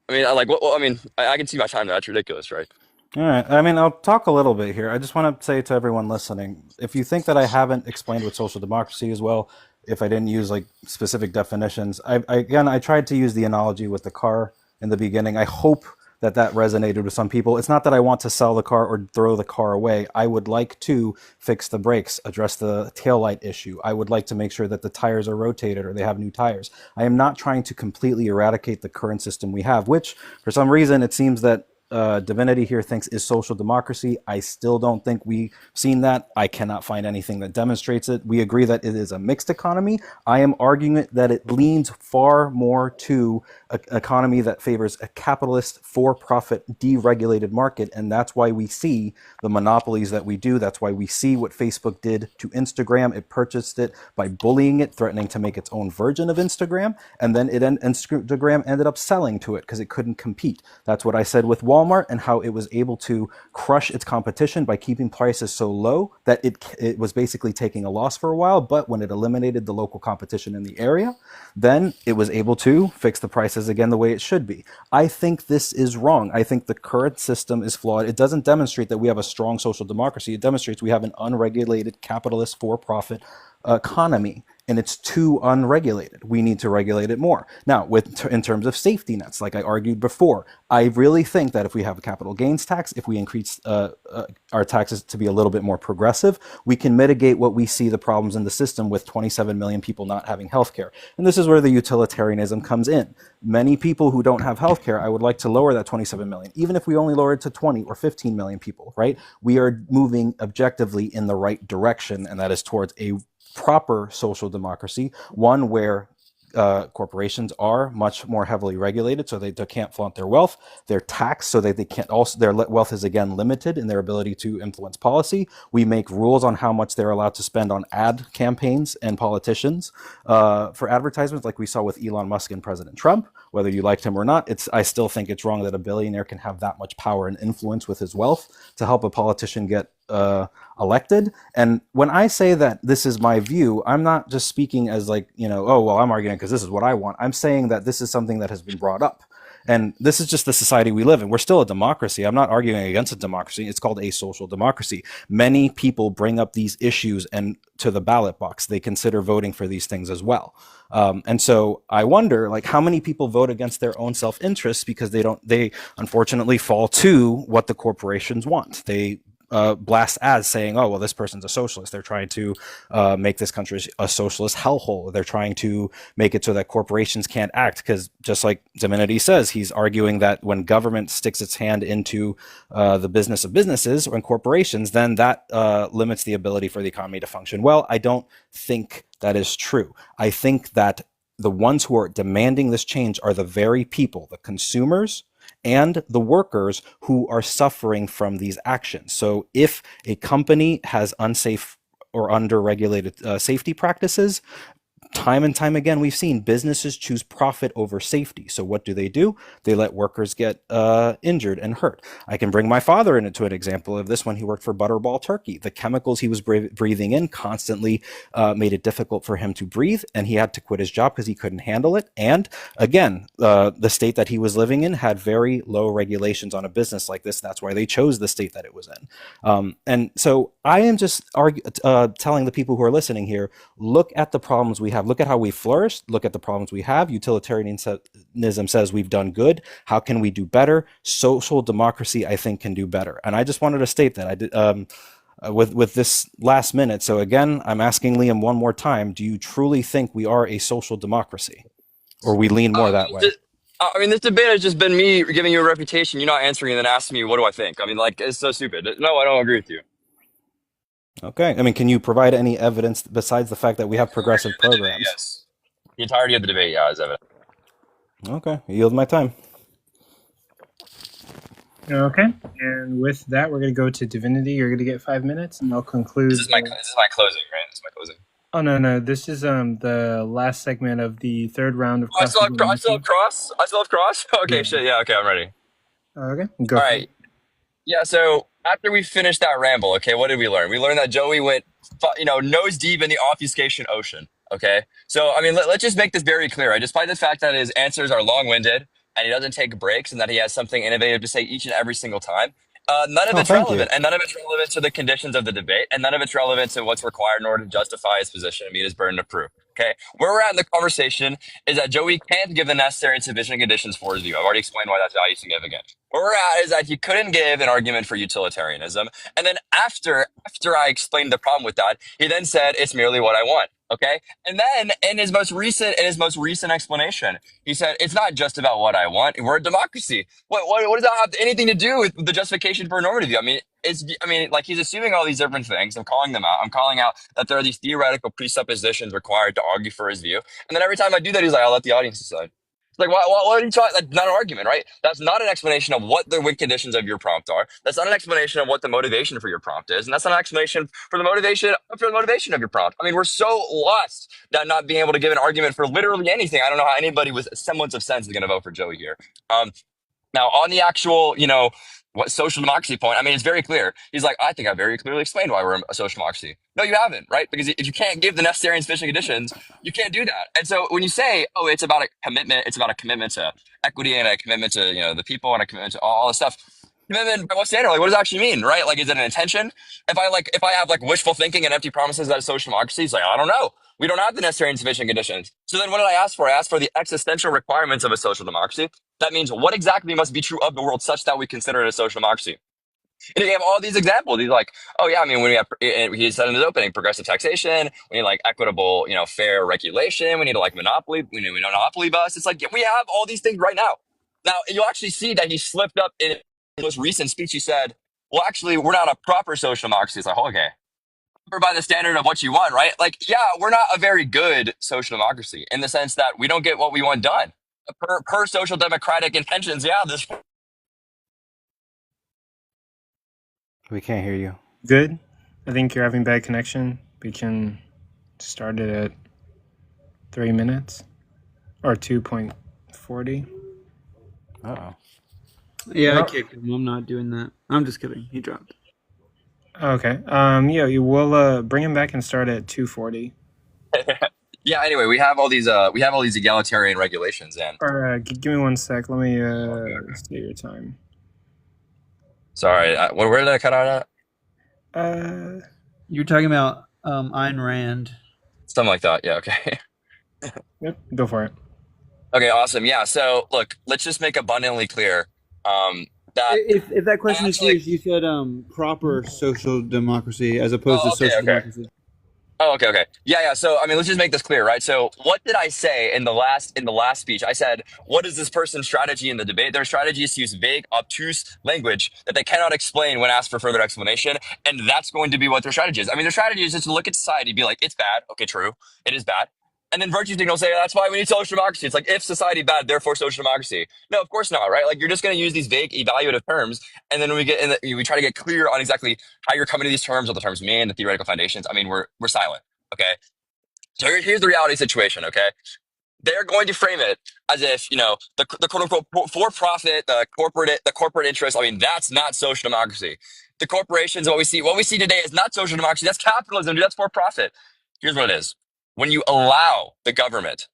I mean, I like. Well, I mean, I can see my time. That's ridiculous, right? All right. I mean, I'll talk a little bit here. I just want to say to everyone listening, if you think that I haven't explained what social democracy is well, if I didn't use like specific definitions, I tried to use the analogy with the car in the beginning. I hope that that resonated with some people. It's not that I want to sell the car or throw the car away. I would like to fix the brakes, address the taillight issue. I would like to make sure that the tires are rotated or they have new tires. I am not trying to completely eradicate the current system we have, which for some reason it seems that Divinity here thinks is social democracy. I still don't think we've seen that. I cannot find anything that demonstrates it. We agree that it is a mixed economy. I am arguing that it leans far more to an economy that favors a capitalist, for-profit, deregulated market, and that's why we see the monopolies that we do. That's why we see what Facebook did to Instagram. It purchased it by bullying it, threatening to make its own version of Instagram, and then Instagram ended up selling to it because it couldn't compete. That's what I said with Walmart and how it was able to crush its competition by keeping prices so low that it was basically taking a loss for a while. But when it eliminated the local competition in the area, then it was able to fix the prices again the way it should be. I think this is wrong. I think the current system is flawed. It doesn't demonstrate that we have a strong social democracy. It demonstrates we have an unregulated capitalist for-profit economy, and it's too unregulated. We need to regulate it more. Now, in terms of safety nets, like I argued before, I really think that if we have a capital gains tax, if we increase our taxes to be a little bit more progressive, we can mitigate what we see the problems in the system with 27 million people not having healthcare. And this is where the utilitarianism comes in. Many people who don't have healthcare, I would like to lower that 27 million, even if we only lower it to 20 or 15 million people, right? We are moving objectively in the right direction, and that is towards a proper social democracy, one where corporations are much more heavily regulated, so they can't flaunt their wealth. They're taxed so that they can't also, their wealth is again limited in their ability to influence policy. We make rules on how much they're allowed to spend on ad campaigns and politicians for advertisements, like we saw with Elon Musk and President Trump. Whether you liked him or not, I still think it's wrong that a billionaire can have that much power and influence with his wealth to help a politician get elected. And when I say that this is my view, I'm not just speaking as like, oh, well, I'm arguing because this is what I want. I'm saying that this is something that has been brought up. And this is just the society we live in. We're still a democracy. I'm not arguing against a democracy. It's called a social democracy. Many people bring up these issues and to the ballot box, they consider voting for these things as well. And so I wonder, like, how many people vote against their own self-interest because they unfortunately fall to what the corporations want. They blast ads saying, "Oh, well, this person's a socialist. They're trying to make this country a socialist hellhole. They're trying to make it so that corporations can't act." Because just like Divinity says, he's arguing that when government sticks its hand into the business of businesses and corporations, then that limits the ability for the economy to function. Well, I don't think that is true. I think that the ones who are demanding this change are the very people, the consumers and the workers who are suffering from these actions. So if a company has unsafe or under-regulated safety practices, time and time again, we've seen businesses choose profit over safety. So what do? They let workers get injured and hurt. I can bring my father into an example of this when he worked for Butterball Turkey. The chemicals he was breathing in constantly made it difficult for him to breathe, and he had to quit his job because he couldn't handle it. And again, the state that he was living in had very low regulations on a business like this. That's why they chose the state that it was in. And so I am just telling the people who are listening here, look at the problems we have. Look at how we flourished. Look at the problems we have. Utilitarianism says we've done good. How can we do better? Social democracy, I think, can do better. And I just wanted to state that I did with this last minute. So again, I'm asking Liam one more time: do you truly think we are a social democracy, or we lean more that way? I mean, this debate has just been me giving you a reputation, you not answering, and then asking me, what do I think? I mean, like, it's so stupid. No, I don't agree with you. Okay. I mean, can you provide any evidence besides the fact that we have progressive programs? Yes. The entirety of the debate, yeah, is evident. Okay. I yield my time. Okay. And with that, we're going to go to Divinity. You're going to get 5 minutes, and I'll conclude. This is my closing, right? This is my closing. Oh, no. This is the last segment of the third round of I still have cross? Okay, Yeah. shit, yeah, okay, I'm ready. Okay. Go All for right. it. Yeah, so after we finished that ramble, okay, what did we learn? We learned that Joey went, nose deep in the obfuscation ocean, okay? So, I mean, let's just make this very clear, right? Despite the fact that his answers are long-winded and he doesn't take breaks and that he has something innovative to say each and every single time, none of Oh, it's thank you. relevant. And none of it's relevant to the conditions of the debate, and none of it's relevant to what's required in order to justify his position and meet his burden of proof, okay? Where we're at in the conversation is that Joey can't give the necessary and sufficient conditions for his view. I've already explained why that's value significant. Where we're at is that he couldn't give an argument for utilitarianism. And then after I explained the problem with that, he then said, it's merely what I want. Okay. And then in his most recent explanation, he said, it's not just about what I want. We're a democracy. What does that have anything to do with the justification for a normative view? I mean, like, he's assuming all these different things. I'm calling them out. I'm calling out that there are these theoretical presuppositions required to argue for his view. And then every time I do that, he's like, I'll let the audience decide. Like, what are you talking? That's not an argument, right? That's not an explanation of what the win conditions of your prompt are. That's not an explanation of what the motivation for your prompt is, and that's not an explanation for the motivation of your prompt. I mean, we're so lost that not being able to give an argument for literally anything. I don't know how anybody with a semblance of sense is going to vote for Joey here. Now, on the actual, what social democracy point, I mean, it's very clear. He's like, I think I very clearly explained why we're a social democracy. No, you haven't, right? Because if you can't give the necessary and sufficient conditions, you can't do that. And so when you say, oh, it's about a commitment to equity and a commitment to, the people and a commitment to all this stuff. Commitment by what standard? Like, what does it actually mean, right? Like, is it an intention? If I have wishful thinking and empty promises that is social democracy, it's like, I don't know. We don't have the necessary and sufficient conditions. So then what did I ask for? I asked for the existential requirements of a social democracy. That means what exactly must be true of the world such that we consider it a social democracy. And he have all these examples. He's like, oh yeah, I mean, when we have, he said in his opening, progressive taxation, we need equitable, fair regulation. We need monopoly. We need monopoly bust. It's like, yeah, we have all these things right now. Now you'll actually see that he slipped up in his most recent speech. He said, well, actually, we're not a proper social democracy. It's like, okay, by the standard of what you want, right? Like, yeah, we're not a very good social democracy in the sense that we don't get what we want done. Per social democratic intentions, yeah, this. We can't hear you. Good. I think you're having bad connection. We can start it at 3 minutes or 2.40. Uh-oh. Yeah, I kicked him. I'm not doing that. I'm just kidding. He dropped. Okay. Yeah, you will bring him back and start at 2:40. Yeah. Anyway, we have all these egalitarian regulations, and give me 1 sec. Let me see your time. Sorry, where did I cut out at? You're talking about Ayn Rand. Something like that. Yeah. Okay. Yep. Go for it. Okay. Awesome. Yeah. So look, let's just make abundantly clear. that If that question is actually. serious, you said proper social democracy as opposed to Oh, okay, social okay. democracy. Oh, okay, okay. Yeah, yeah. So, I mean, let's just make this clear, right? So, what did I say in the last speech? I said, what is this person's strategy in the debate? Their strategy is to use vague, obtuse language that they cannot explain when asked for further explanation, and that's going to be what their strategy is. I mean, their strategy is just to look at society, be like, it's bad. Okay, true, it is bad. And then virtue signal say that's why we need social democracy. It's like if society bad, therefore social democracy. No, of course not, right? Like you're just going to use these vague evaluative terms, and then we try to get clear on exactly how you're coming to these terms, what the terms mean, the theoretical foundations. I mean, we're silent. Okay. So here's the reality situation. Okay. They're going to frame it as if, the quote unquote for profit, the corporate interest. I mean, that's not social democracy. The corporations, what we see today is not social democracy. That's capitalism, dude. That's for profit. Here's what it is. When you allow the government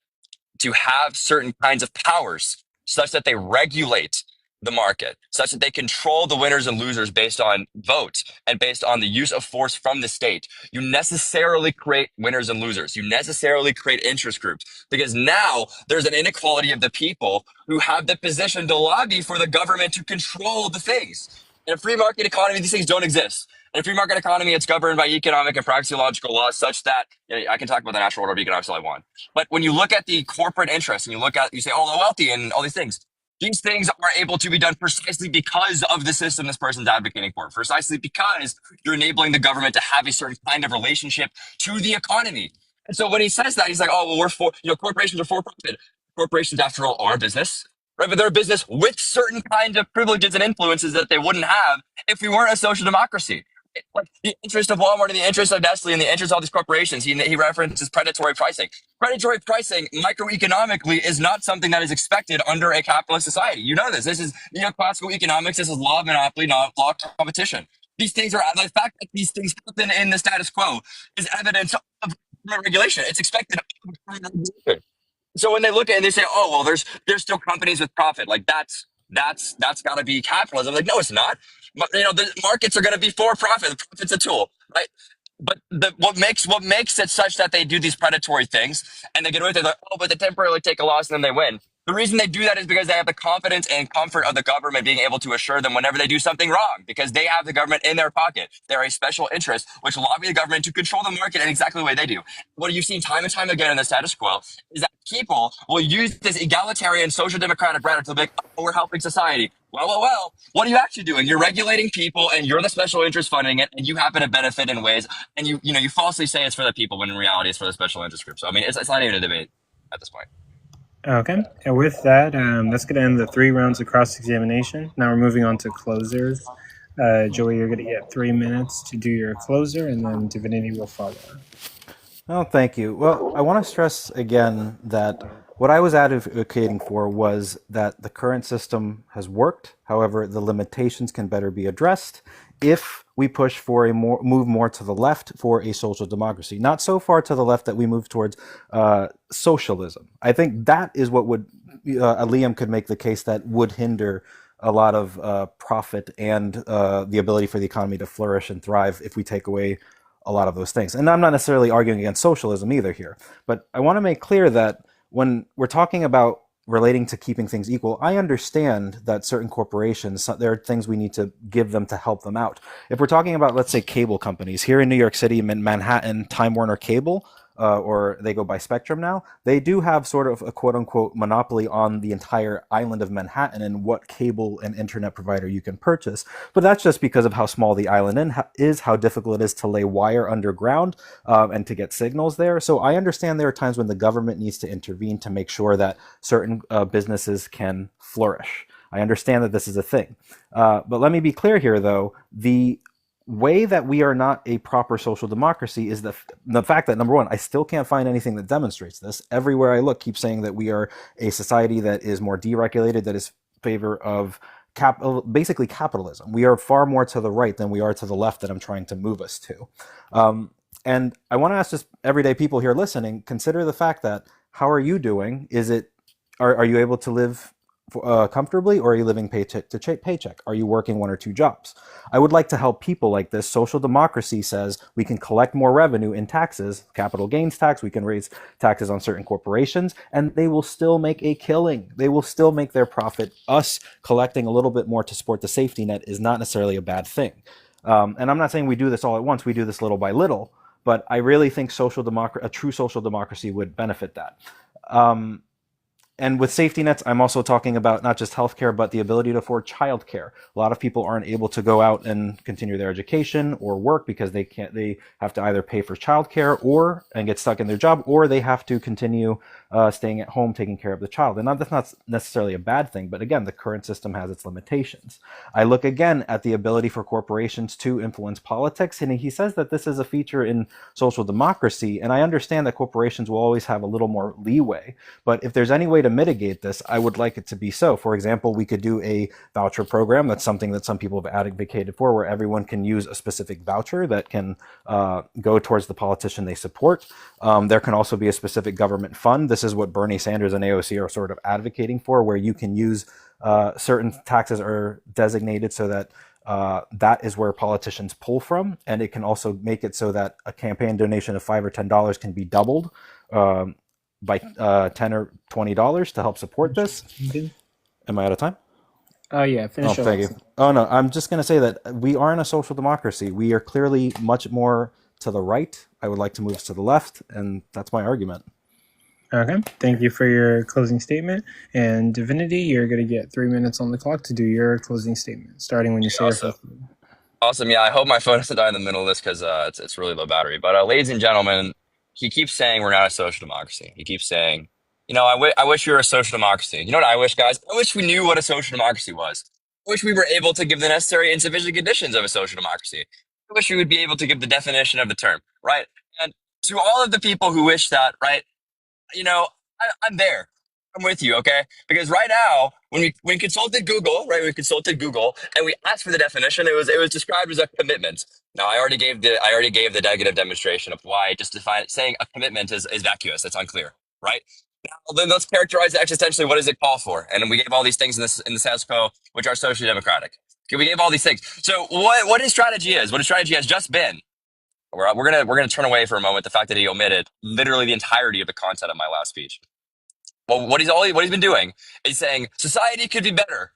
to have certain kinds of powers such that they regulate the market, such that they control the winners and losers based on vote and based on the use of force from the state. You necessarily create winners and losers. You necessarily create interest groups because now there's an inequality of the people who have the position to lobby for the government to control the things. In a free market economy, these things don't exist. In a free market economy, it's governed by economic and praxeological laws such that I can talk about the natural order of economics all I want. But when you look at the corporate interests and you say, oh, the wealthy and all these things are able to be done precisely because of the system this person's advocating for, precisely because you're enabling the government to have a certain kind of relationship to the economy. And so when he says that, he's like, oh, well, corporations are for profit. Corporations, after all, are a business, right? But they're a business with certain kinds of privileges and influences that they wouldn't have if we weren't a social democracy. Like the interest of Walmart and the interest of Nestle and the interest of all these corporations. He references predatory pricing. Predatory pricing, microeconomically, is not something that is expected under a capitalist society. You know this. This is neoclassical economics. This is law of monopoly, not law of competition. These things are the fact that these things happen in the status quo is evidence of regulation. It's expected of regulation. So when they look at it and they say, "Oh, well, there's still companies with profit," like that's got to be capitalism. Like, no, it's not. But, the markets are going to be for profit. The profit's a tool, right? But what makes it such that they do these predatory things and they get away with it? Like, oh, but they temporarily take a loss and then they win. The reason they do that is because they have the confidence and comfort of the government being able to assure them whenever they do something wrong, because they have the government in their pocket. They're a special interest which lobby the government to control the market in exactly the way they do. What you've seen time and time again in the status quo is that people will use this egalitarian social democratic rhetoric to be like, oh, we're helping society. Well, what are you actually doing? You're regulating people and you're the special interest funding it, and you happen to benefit in ways, and you falsely say it's for the people when in reality it's for the special interest group. So, I mean, it's not even a debate at this point. Okay, and with that, that's going to end the 3 rounds of cross-examination. Now we're moving on to closers. Joey, you're going to get 3 minutes to do your closer, and then Divinity will follow. Oh, thank you. Well, I want to stress again that what I was advocating for was that the current system has worked. However, the limitations can better be addressed if we push for move more to the left for a social democracy. Not so far to the left that we move towards socialism. I think that is what would Liam could make the case that would hinder a lot of profit and the ability for the economy to flourish and thrive if we take away a lot of those things. And I'm not necessarily arguing against socialism either here, but I want to make clear that when we're talking about relating to keeping things equal, I understand that certain corporations, there are things we need to give them to help them out. If we're talking about, let's say, cable companies, here in New York City, Manhattan, Time Warner Cable, or they go by Spectrum now, they do have sort of a quote-unquote monopoly on the entire island of Manhattan and what cable and internet provider you can purchase. But that's just because of how small the island is, how difficult it is to lay wire underground and to get signals there. So I understand there are times when the government needs to intervene to make sure that certain businesses can flourish. I understand that this is a thing. But let me be clear here, though. The way that we are not a proper social democracy is the fact that, number one, I still can't find anything that demonstrates this. Everywhere I look keeps saying that we are a society that is more deregulated, that is favor of basically capitalism. We are far more to the right than we are to the left that I'm trying to move us to. And I want to ask just everyday people here listening, consider the fact that, how are you doing? Are you able to live comfortably, or are you living paycheck to paycheck? Are you working one or two jobs? I would like to help people like this. Social democracy says we can collect more revenue in taxes, capital gains tax, we can raise taxes on certain corporations, and they will still make a killing. They will still make their profit. Us collecting a little bit more to support the safety net is not necessarily a bad thing. And I'm not saying we do this all at once, we do this little by little, but I really think a true social democracy would benefit that. And with safety nets, I'm also talking about not just healthcare, but the ability to afford childcare. A lot of people aren't able to go out and continue their education or work because they can't. They have to either pay for childcare and get stuck in their job, or they have to continue staying at home taking care of the child. And that's not necessarily a bad thing, but again, the current system has its limitations. I look again at the ability for corporations to influence politics, and he says that this is a feature in social democracy, and I understand that corporations will always have a little more leeway, but if there's any way to mitigate this, I would like it to be so. For example, we could do a voucher program. That's something that some people have advocated for, where everyone can use a specific voucher that can go towards the politician they support. There can also be a specific government fund. This is what Bernie Sanders and AOC are sort of advocating for, where you can use certain taxes are designated so that that is where politicians pull from, and it can also make it so that a campaign donation of $5 or $10 can be doubled by $10 or $20 to help support this. Am I out of time? Oh yeah, finish. Oh, thank you. Oh no, I'm just going to say that we are in a social democracy. We are clearly much more to the right. I would like to move to the left, and that's my argument. Okay, thank you for your closing statement. And Divinity, you're going to get 3 minutes on the clock to do your closing statement, starting when you say your first word. Awesome. Yeah, I hope my phone doesn't die in the middle of this because it's really low battery. But ladies and gentlemen, he keeps saying we're not a social democracy. He keeps saying, I wish we were a social democracy. You know what I wish, guys? I wish we knew what a social democracy was. I wish we were able to give the necessary and sufficient conditions of a social democracy. I wish we would be able to give the definition of the term, right? And to all of the people who wish that, right? I'm there. I'm with you, okay? Because right now, when we consulted Google, right, and we asked for the definition. It was described as a commitment. Now, I already gave the negative demonstration of why saying a commitment is vacuous. It's unclear, right? Now, then let's characterize it existentially. What does it call for? And we gave all these things in the status quo, which are socially democratic. Okay, we gave all these things. So what his strategy is? What his strategy has just been. We're gonna turn away for a moment the fact that he omitted literally the entirety of the content of my last speech. Well, what he's been doing is saying society could be better,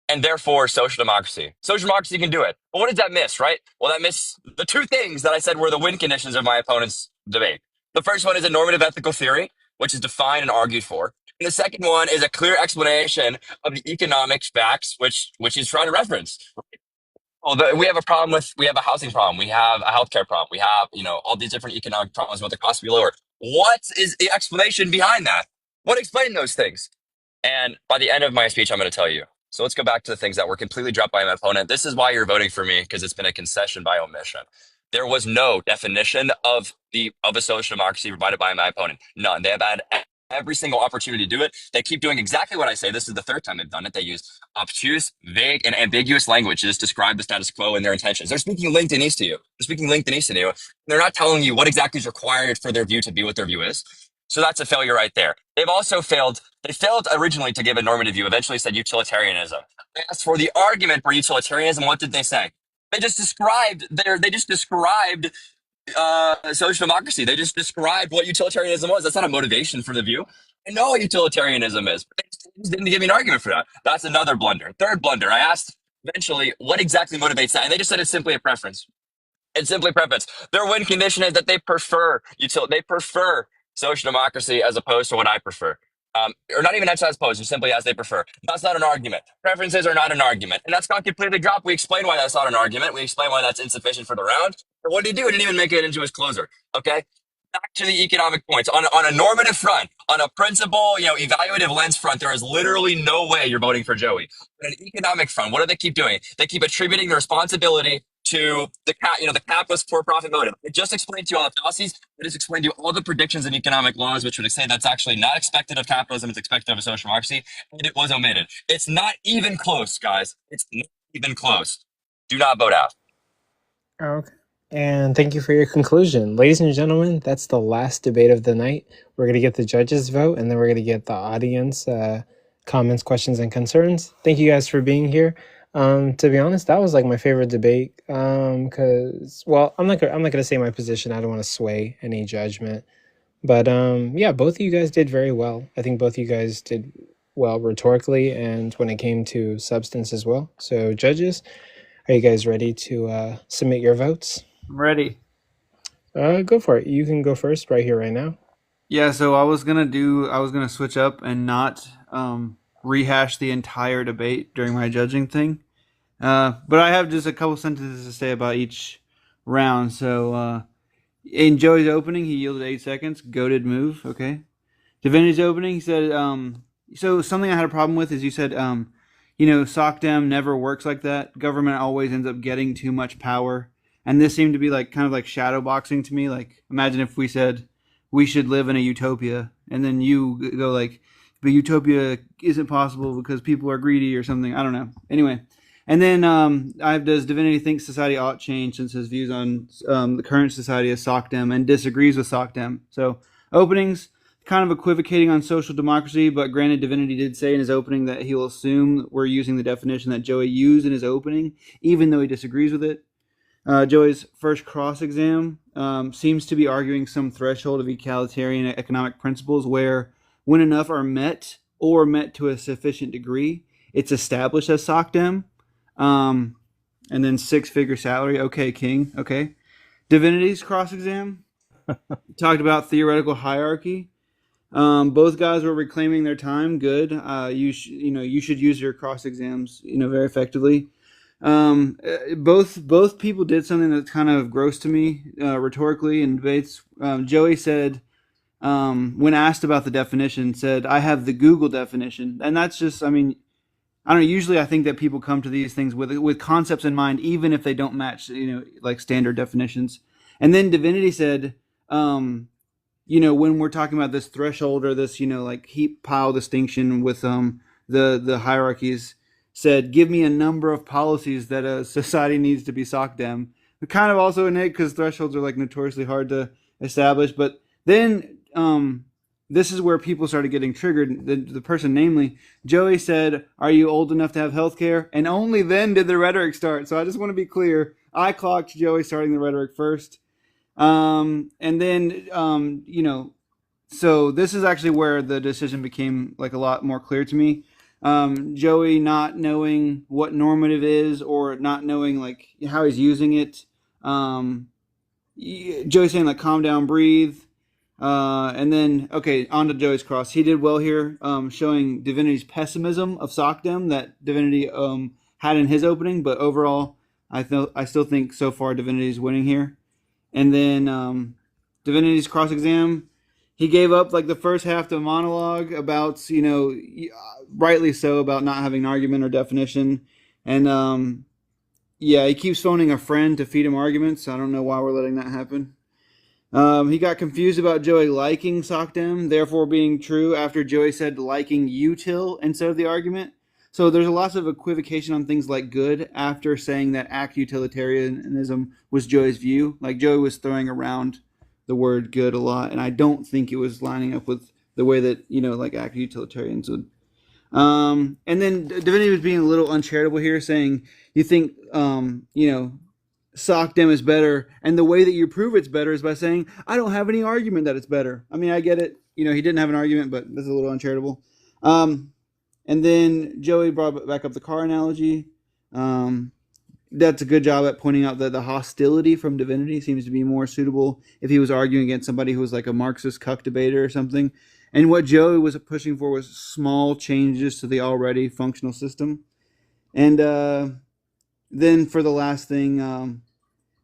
and therefore social democracy. Social democracy can do it. But what did that miss, right? Well, that missed the two things that I said were the win conditions of my opponent's debate. The first one is a normative ethical theory, which is defined and argued for. And the second one is a clear explanation of the economic facts, which he's trying to reference. Well, we have a housing problem. We have a healthcare problem. We have, all these different economic problems about the cost to be lower. What is the explanation behind that? What explained those things? And by the end of my speech, I'm going to tell you. So let's go back to the things that were completely dropped by my opponent. This is why you're voting for me, because it's been a concession by omission. There was no definition of a social democracy provided by my opponent. None. They have had every single opportunity to do it. They keep doing exactly what I say. This is the third time they've done it. They use obtuse, vague, and ambiguous language to just describe the status quo and their intentions. They're speaking LinkedInese to you. They're not telling you what exactly is required for their view to be what their view is. So that's a failure right there. They've also failed. They failed originally to give a normative view, eventually said utilitarianism. I asked for the argument for utilitarianism. What did they say? They just described social democracy. They just described what utilitarianism was. That's not a motivation for the view. I know what utilitarianism is, but they just didn't give me an argument for that. That's another blunder. Third blunder. I asked eventually what exactly motivates that, and they just said it's simply a preference. It's simply preference. Their win condition is that they prefer social democracy as opposed to what I prefer. Or not even as opposed, just simply as they prefer. That's not an argument. Preferences are not an argument. And that's not completely dropped. We explain why that's not an argument. We explain why that's insufficient for the round. But what did he do? He didn't even make it into his closer. Okay? Back to the economic points. On a normative front, on a principle, evaluative lens front, there is literally no way you're voting for Joey. On an economic front, what do they keep doing? They keep attributing the responsibility to the capitalist for-profit motive. I just explained to you all the fallacies. I just explained to you all the predictions in economic laws, which would say that's actually not expected of capitalism, it's expected of a social democracy, and it was omitted. It's not even close, guys. It's not even close. Do not vote out. Okay. And thank you for your conclusion. Ladies and gentlemen, that's the last debate of the night. We're going to get the judges' vote, and then we're going to get the audience comments, questions, and concerns. Thank you guys for being here. To be honest, that was like my favorite debate. Cause well, I'm not gonna say my position. I don't want to sway any judgment. But yeah, both of you guys did very well. I think both of you guys did well rhetorically and when it came to substance as well. So judges, are you guys ready to submit your votes? I'm ready. Go for it. You can go first right here, right now. Yeah, so I was gonna switch up and not rehash the entire debate during my judging thing. But I have just a couple sentences to say about each round. So in Joey's opening, he yielded 8 seconds. Goated move. Okay. Divinity's opening, he said. So something I had a problem with is you said, SOCDEM never works like that. Government always ends up getting too much power, and this seemed to be like kind of like shadow boxing to me. Like imagine if we said we should live in a utopia, and then you go like, but utopia isn't possible because people are greedy or something. I don't know. Anyway. And then does Divinity think society ought change since his views on the current society is SOCDEM and disagrees with SOCDEM? So openings, kind of equivocating on social democracy, but granted, Divinity did say in his opening that he will assume we're using the definition that Joey used in his opening, even though he disagrees with it. Joey's first cross exam seems to be arguing some threshold of egalitarian economic principles where when enough are met or met to a sufficient degree, it's established as SOCDEM. And then 6-figure salary. Okay, King. Okay. Divinity's cross exam talked about theoretical hierarchy. Both guys were reclaiming their time. Good. You should use your cross exams, very effectively. Both people did something that's kind of gross to me, rhetorically in debates. Joey said, when asked about the definition, said, "I have the Google definition," and that's just, I don't know. Usually, I think that people come to these things with concepts in mind, even if they don't match, like standard definitions. And then Divinity said, when we're talking about this threshold or this, like heap pile distinction with the hierarchies, said, give me a number of policies that a society needs to be SOCDEM. Kind of also in it because thresholds are like notoriously hard to establish. But then this is where people started getting triggered. The person, namely, Joey said, are you old enough to have health care? And only then did the rhetoric start. So I just want to be clear. I clocked Joey starting the rhetoric first. And then, so this is actually where the decision became like a lot more clear to me. Joey not knowing what normative is or not knowing like how he's using it. Joey saying like, calm down, breathe. And then, okay, on to Joey's cross. He did well here, showing Divinity's pessimism of SOCDEM that Divinity had in his opening, but overall, I still think so far Divinity's winning here. And then Divinity's cross exam, he gave up like the first half to a monologue about, rightly so, about not having an argument or definition. And he keeps phoning a friend to feed him arguments. I don't know why we're letting that happen. He got confused about Joey liking SOCDEM, therefore being true after Joey said liking util instead of the argument. So there's lots of equivocation on things like good after saying that act utilitarianism was Joey's view. Like Joey was throwing around the word good a lot, and I don't think it was lining up with the way that, like act utilitarians would. And then Divinity was being a little uncharitable here, saying you think, SOCDEM is better, and the way that you prove it's better is by saying, I don't have any argument that it's better. I mean, I get it. He didn't have an argument, but that's a little uncharitable. And then Joey brought back up the car analogy. That's a good job at pointing out that the hostility from Divinity seems to be more suitable if he was arguing against somebody who was like a Marxist cuck debater or something. And what Joey was pushing for was small changes to the already functional system. And then for the last thing,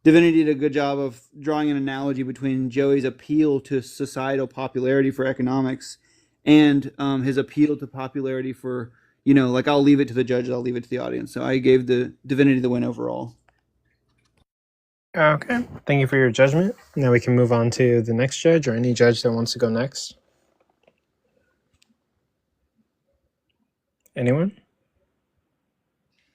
Divinity did a good job of drawing an analogy between Joey's appeal to societal popularity for economics and his appeal to popularity for, like I'll leave it to the judges, I'll leave it to the audience. So I gave the Divinity the win overall. Okay, thank you for your judgment. Now we can move on to the next judge or any judge that wants to go next. Anyone?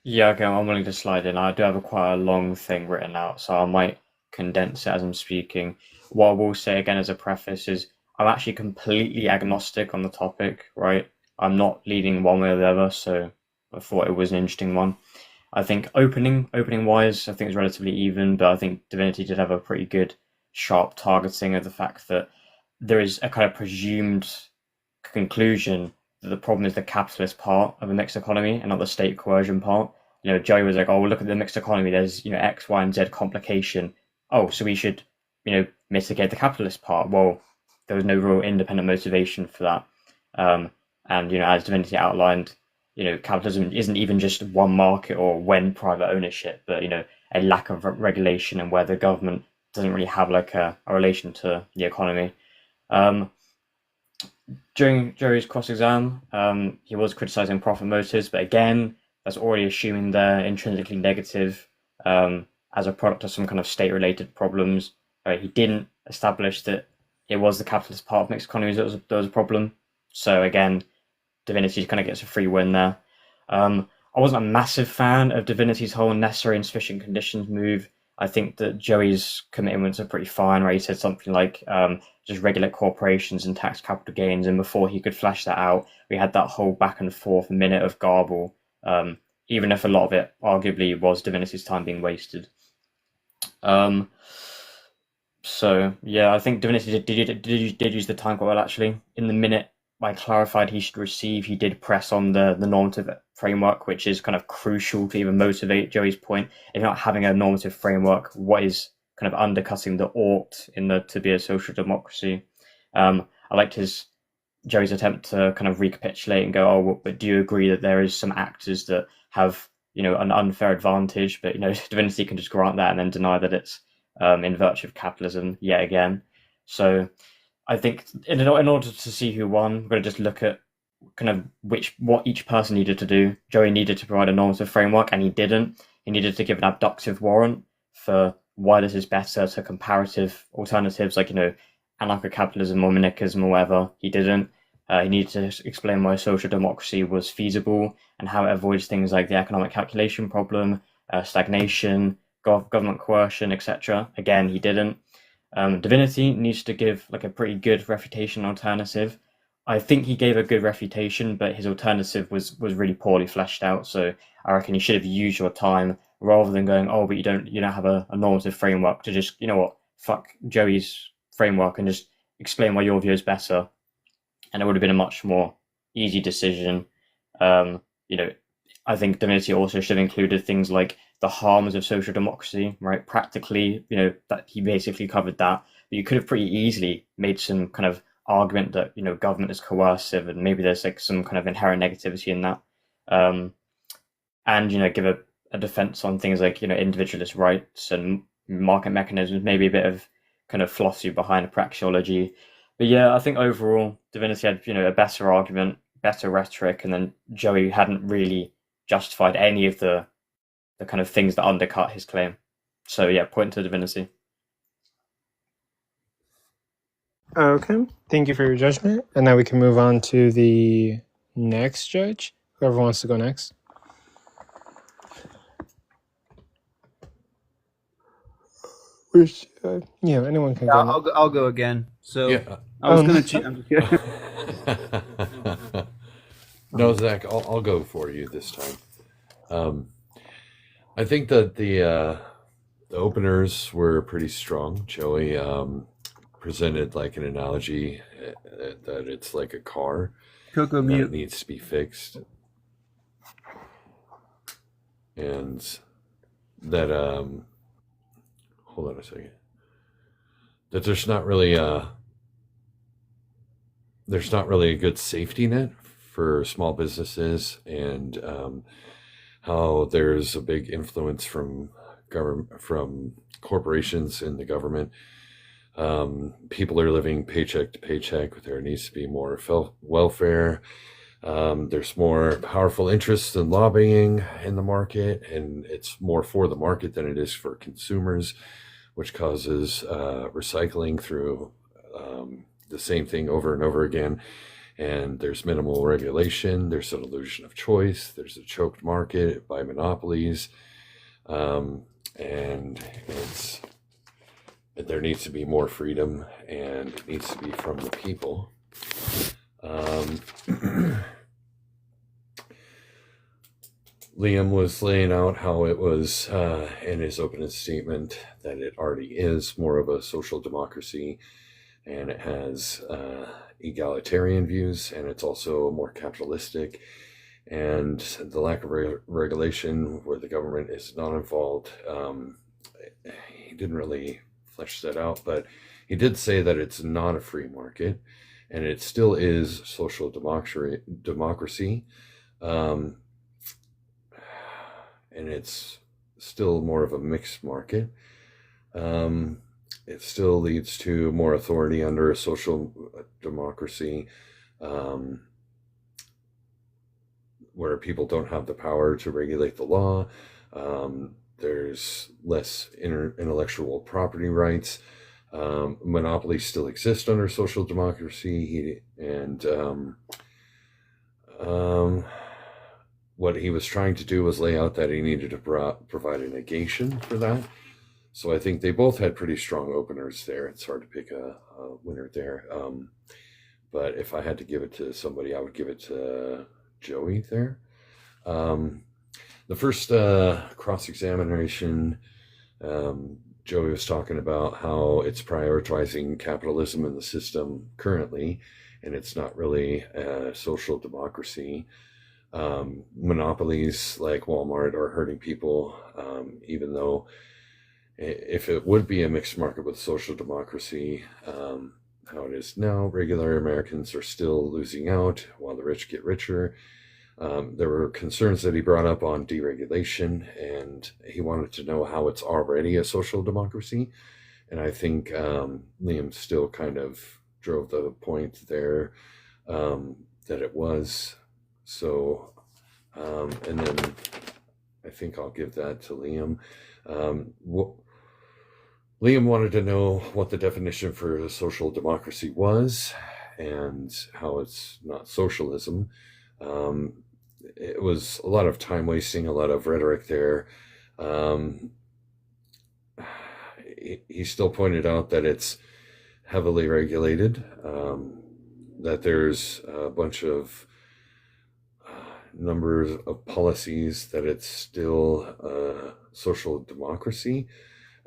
Yeah, okay, I'm willing to slide in. I do have quite a long thing written out, so I might condense it as I'm speaking. What I will say again as a preface is I'm actually completely agnostic on the topic, right? I'm not leaning one way or the other, so I thought it was an interesting one. I think opening wise, I think it's relatively even, but I think Divinity did have a pretty good sharp targeting of the fact that there is a kind of presumed conclusion that the problem is the capitalist part of a mixed economy and not the state coercion part. Joey was like, "Oh, well, look at the mixed economy. There's X, Y, and Z complication. Oh, so we should mitigate the capitalist part." Well, there was no real independent motivation for that. And as Divinity outlined, capitalism isn't even just one market or when private ownership, but a lack of regulation and where the government doesn't really have like a relation to the economy. During Joey's cross-exam, he was criticizing profit motives, but again, that's already assuming they're intrinsically negative as a product of some kind of state-related problems. He didn't establish that it was the capitalist part of mixed economies that was a problem. So again, Divinity kind of gets a free win there. I wasn't a massive fan of Divinity's whole necessary and sufficient conditions move. I think that Joey's commitments are pretty fine, where he said something like just regulate corporations and tax capital gains, and before he could flesh that out, we had that whole back and forth minute of garble, even if a lot of it arguably was Divinity's time being wasted. So yeah, I think Divinity did use the time quite well, actually. In the minute I clarified he should receive, he did press on the normative framework, which is kind of crucial to even motivate Joey's point. If you're not having a normative framework, what is kind of undercutting the ought in the to be a social democracy? I liked Joey's attempt to kind of recapitulate and go, "Oh, well, but do you agree that there is some actors that have an unfair advantage?" But Divinity can just grant that and then deny that it's in virtue of capitalism yet again. So I think in order to see who won, we're going to just look at kind of what each person needed to do. Joey needed to provide a normative framework, and he didn't. He needed to give an abductive warrant for why this is better to comparative alternatives like anarcho-capitalism or minarchism or whatever. He didn't. He needed to explain why social democracy was feasible and how it avoids things like the economic calculation problem, stagnation, government coercion, etc. Again, he didn't. Divinity needs to give like a pretty good refutation alternative. I think he gave a good refutation, but his alternative was really poorly fleshed out. So I reckon you should have used your time rather than going, "Oh, but you don't have a normative framework," to just fuck Joey's framework and just explain why your view is better. And it would have been a much more easy decision. I think Divinity also should have included things like the harms of social democracy, right? Practically, that he basically covered that. But you could have pretty easily made some kind of argument that, government is coercive and maybe there's like some kind of inherent negativity in that. And, give a defense on things like, individualist rights and market mechanisms, maybe a bit of kind of philosophy behind a praxeology. But yeah, I think overall Divinity had, a better argument, better rhetoric, and then Joey hadn't really justified any of the kind of things that undercut his claim. So yeah, point to Divinity. Okay, thank you for your judgment. And now we can move on to the next judge. Whoever wants to go next. Which, anyone can go next. I'll go again. So Yeah. I was going to cheat. I'm just kidding. No, Zach, I'll go for you this time. I think that the openers were pretty strong. Joey presented like an analogy that it's like a car Coco that mute. needs to be fixed, and that hold on a second. That there's not really a good safety net for small businesses, and how there's a big influence from corporations in the government. People are living paycheck to paycheck. There needs to be more welfare. There's more powerful interests in lobbying in the market, and it's more for the market than it is for consumers, which causes recycling through the same thing over and over again. And there's minimal regulation. There's an illusion of choice. There's a choked market by monopolies. And there needs to be more freedom, and it needs to be from the people. Liam was laying out how it was in his opening statement that it already is more of a social democracy, and it has egalitarian views, and it's also more capitalistic, and the lack of regulation where the government is not involved. He didn't really flesh that out, but he did say that it's not a free market, and it still is social democracy. And it's still more of a mixed market. It still leads to more authority under a social democracy, where people don't have the power to regulate the law. There's less intellectual property rights. Monopolies still exist under social democracy. What he was trying to do was lay out that he needed to provide a negation for that. So I think they both had pretty strong openers there. It's hard to pick a winner there. But if I had to give it to somebody, I would give it to Joey there. The first cross-examination, Joey was talking about how it's prioritizing capitalism in the system currently, and it's not really a social democracy. Monopolies like Walmart are hurting people, even though if it would be a mixed market with social democracy, how it is now, regular Americans are still losing out while the rich get richer. There were concerns that he brought up on deregulation, and he wanted to know how it's already a social democracy. And I think Liam still kind of drove the point there that it was. So, and then I think I'll give that to Liam. Liam wanted to know what the definition for a social democracy was and how it's not socialism. It was a lot of time wasting, a lot of rhetoric there. He still pointed out that it's heavily regulated, that there's a bunch of numbers of policies, that it's still a social democracy.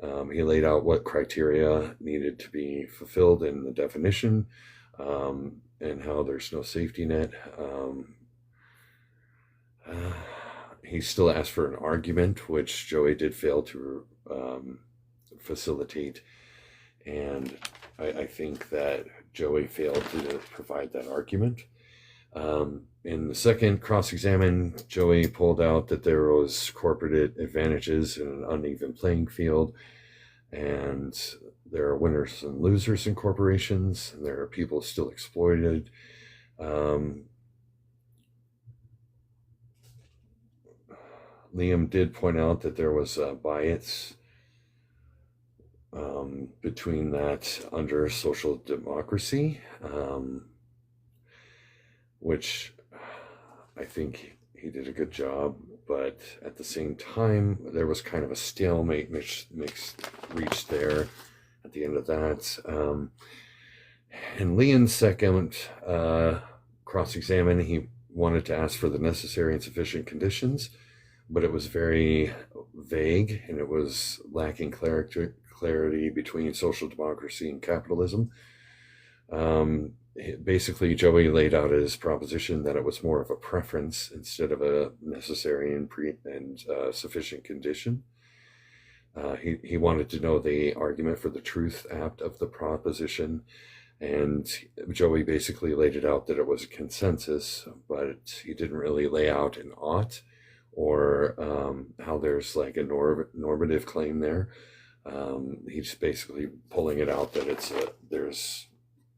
He laid out what criteria needed to be fulfilled in the definition, and how there's no safety net. He still asked for an argument, which Joey did fail to facilitate. And I think that Joey failed to provide that argument. In the second cross-examine, Joey pulled out that there was corporate advantages in an uneven playing field, and there are winners and losers in corporations, and there are people still exploited. Liam did point out that there was a bias between that under social democracy, which I think he did a good job, but at the same time, there was kind of a stalemate reached there at the end of that. In Liam's second cross-examine, he wanted to ask for the necessary and sufficient conditions, but it was very vague, and it was lacking clarity between social democracy and capitalism. Basically, Joey laid out his proposition that it was more of a preference instead of a necessary and sufficient condition. He wanted to know the argument for the truth aspect of the proposition, and Joey basically laid it out that it was a consensus, but he didn't really lay out an ought or how there's like a normative claim there. He's basically pulling it out that there's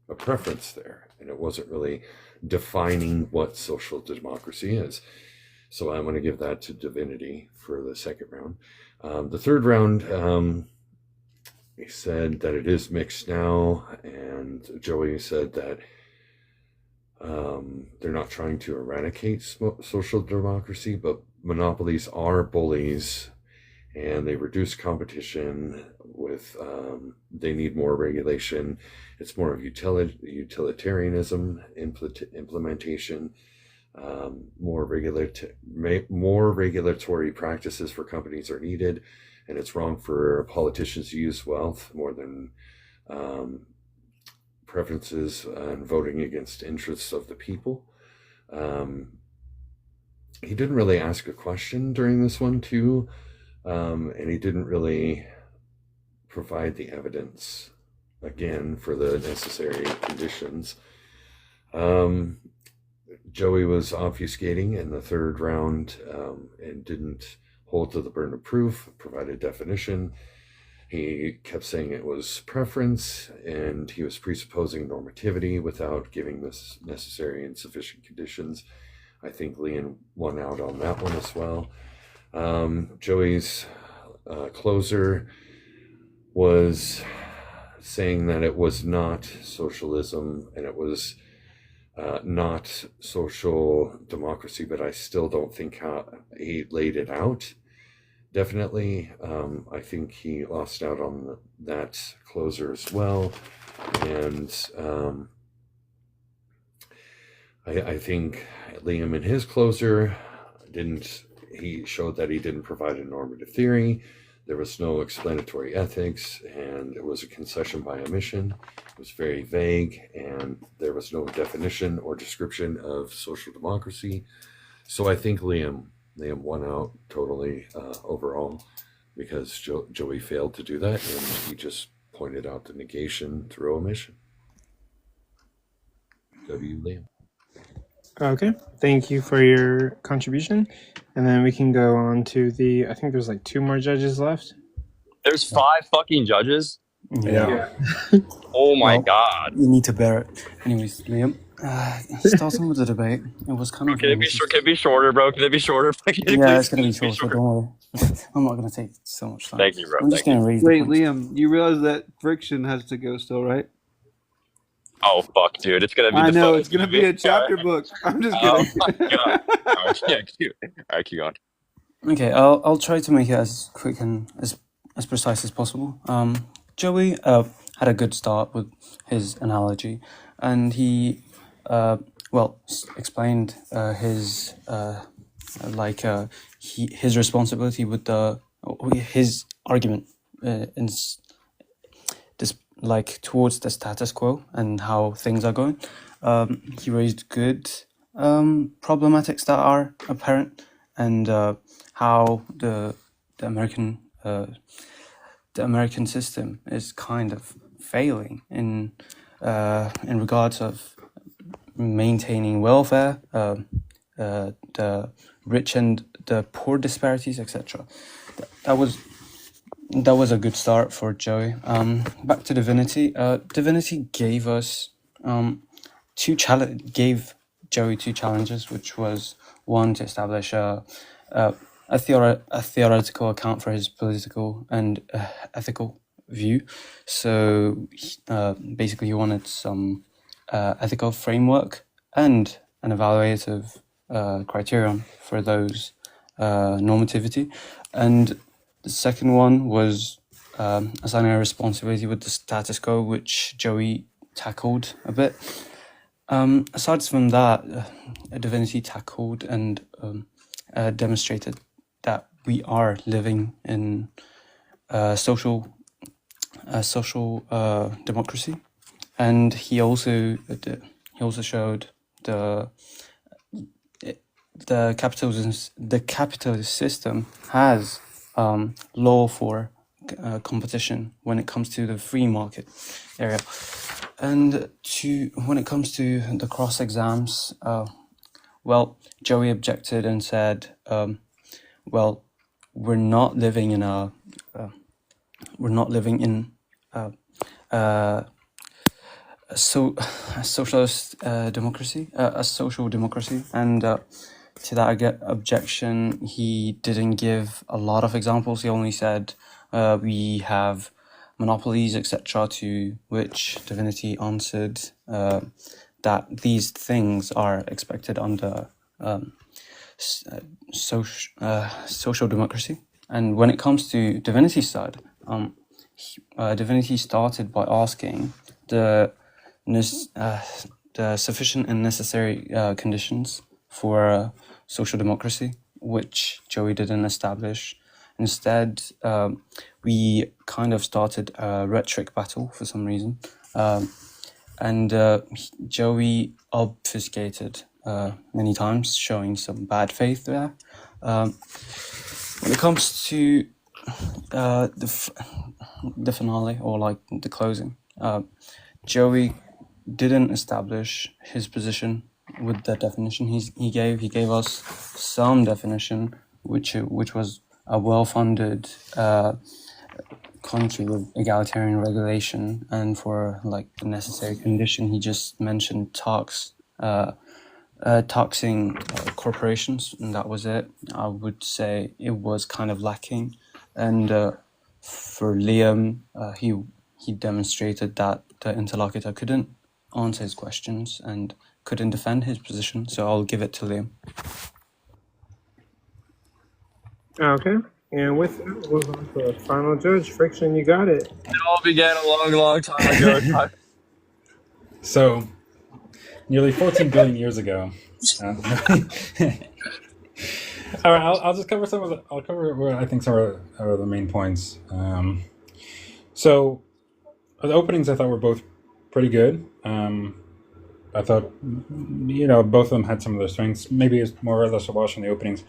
a preference there, and it wasn't really defining what social democracy is. So I'm going to give that to Divinityy for the second round. The third round, he said that it is mixed now, and Joey said that they're not trying to eradicate social democracy, but monopolies are bullies, and they reduce competition with, they need more regulation. It's more of utilitarianism implementation. More regulatory practices for companies are needed, and it's wrong for politicians to use wealth more than preferences and voting against interests of the people. He didn't really ask a question during this one too, and he didn't really provide the evidence again for the necessary conditions. Joey was obfuscating in the third round and didn't hold to the burden of proof, provide a definition. He kept saying it was preference, and he was presupposing normativity without giving this necessary and sufficient conditions. I think Liam won out on that one as well. Joey's closer was saying that it was not socialism and it was not social democracy, but I still don't think how he laid it out. Definitely, I think he lost out on that closer as well. And I think Liam in his closer he showed that he didn't provide a normative theory. There was no explanatory ethics, and it was a concession by omission. It was very vague, and there was no definition or description of social democracy. So I think Liam won out totally overall, because Joey failed to do that, and he just pointed out the negation through omission. Liam. Okay, thank you for your contribution. And then we can go on to I think there's like 2 more judges left. There's 5 fucking judges? Yeah. Oh my god. You need to bear it. Anyways, Liam, starting with the debate, it was kind of... Can it be shorter, bro? Can it be shorter? Yeah, it's going to be shorter, don't worry. I'm not going to take so much time. Thank you, bro. I'm just going to raise Wait, the points. Liam, you realize that friction has to go still, right? Oh, fuck, dude. It's going to be I know, it's going to be a chapter book. I'm just kidding. Oh, my God. All right, keep going. Okay, I'll try to make it as quick and as precise as possible. Joey had a good start with his analogy, and he explained his his responsibility with his argument towards the status quo and how things are going. He raised good problematics that are apparent, and how the American system is kind of failing in regards of maintaining welfare, the rich and the poor disparities, etc. That was a good start for Joey. Back to Divinity. Divinity gave us gave Joey 2 challenges, which was one to establish a theoretical account for his political and ethical view. So basically, he wanted some ethical framework and an evaluative criterion for those normativity. And the second one was assigning a responsibility with the status quo, which Joey tackled a bit. Aside from that, Divinity tackled and demonstrated that we are living in social democracy, and he also showed the capitalist system has law for competition when it comes to the free market area. And when it comes to the cross exams, Joey objected and said, we're not living in a socialist democracy, a social democracy. And to that objection, he didn't give a lot of examples. He only said we have monopolies, etc., to which Divinity answered that these things are expected under social democracy. And when it comes to Divinity's side, Divinity started by asking the sufficient and necessary conditions for social democracy, which Joey didn't establish. Instead, we kind of started a rhetoric battle for some reason. And Joey obfuscated many times, showing some bad faith there. When it comes to the finale, or like the closing, Joey didn't establish his position with the definition he gave. He gave us some definition, which was a well-funded country with egalitarian regulation, and for like the necessary condition, he just mentioned taxing corporations, and that was it. I would say it was kind of lacking, and for Liam, he demonstrated that the interlocutor couldn't answer his questions and couldn't defend his position. So I'll give it to Liam. Okay. And with that, we'll move on to the final judge. Friction, you got it. It all began a long, long time ago. So, nearly 14 billion years ago. All right, I'll just cover I'll cover what I think are the main points. So, the openings I thought were both pretty good. I thought, both of them had some of their strengths. Maybe it's more or less a wash in the openings.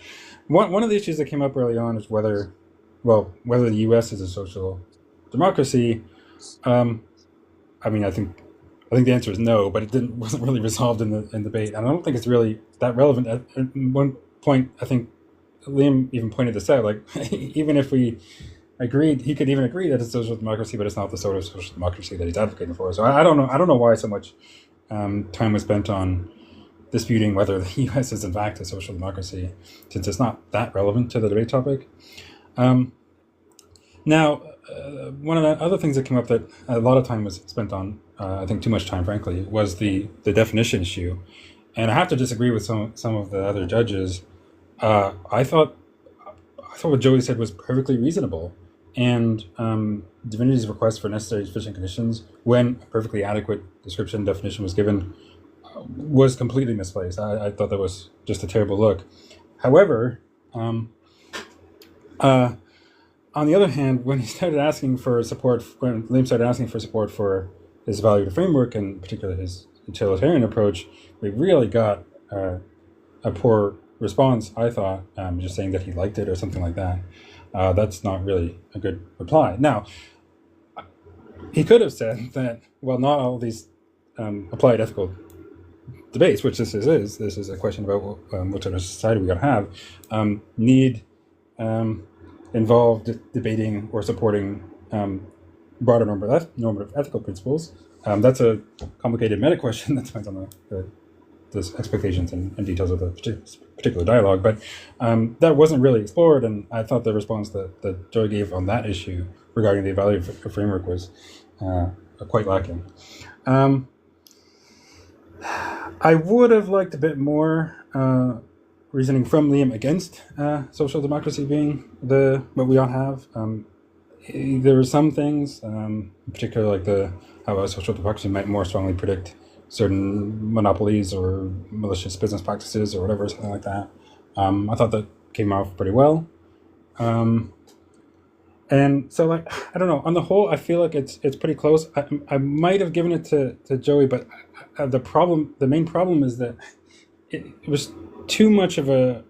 One of the issues that came up early on is whether the U.S. is a social democracy. I think the answer is no, but wasn't really resolved in the debate, and I don't think it's really that relevant. At one point, I think Liam even pointed this out. Like, even if we agreed, he could even agree that it's social democracy, but it's not the sort of social democracy that he's advocating for. So I don't know why so much time was spent on disputing whether the U.S. is in fact a social democracy, since it's not that relevant to the debate topic. Now, one of the other things that came up that a lot of time was spent on, I think too much time, frankly, was the definition issue. And I have to disagree with some of the other judges. I thought what Joey said was perfectly reasonable. And Divinity's request for necessary sufficient conditions, when a perfectly adequate description definition was given, was completely misplaced. I thought that was just a terrible look. However, on the other hand, when Liam started asking for support for his evaluative framework, and particularly his utilitarian approach, we really got a poor response, I thought, just saying that he liked it or something like that. That's not really a good reply. Now, he could have said that, well, not all these applied ethical debates, which this is a question about what sort of society we got to have, need involved debating or supporting broader normative ethical principles. That's a complicated meta question that depends on the expectations and details of the particular dialogue, but that wasn't really explored, and I thought the response that Joy gave on that issue regarding the evaluative framework was quite lacking. I would have liked a bit more reasoning from Liam against social democracy being what we all have. There were some things, in particular, like how a social democracy might more strongly predict certain monopolies or malicious business practices or whatever, something like that. I thought that came off pretty well. And so, I don't know. On the whole, I feel like it's pretty close. I might have given it to Joey, but the main problem is that it was too much of the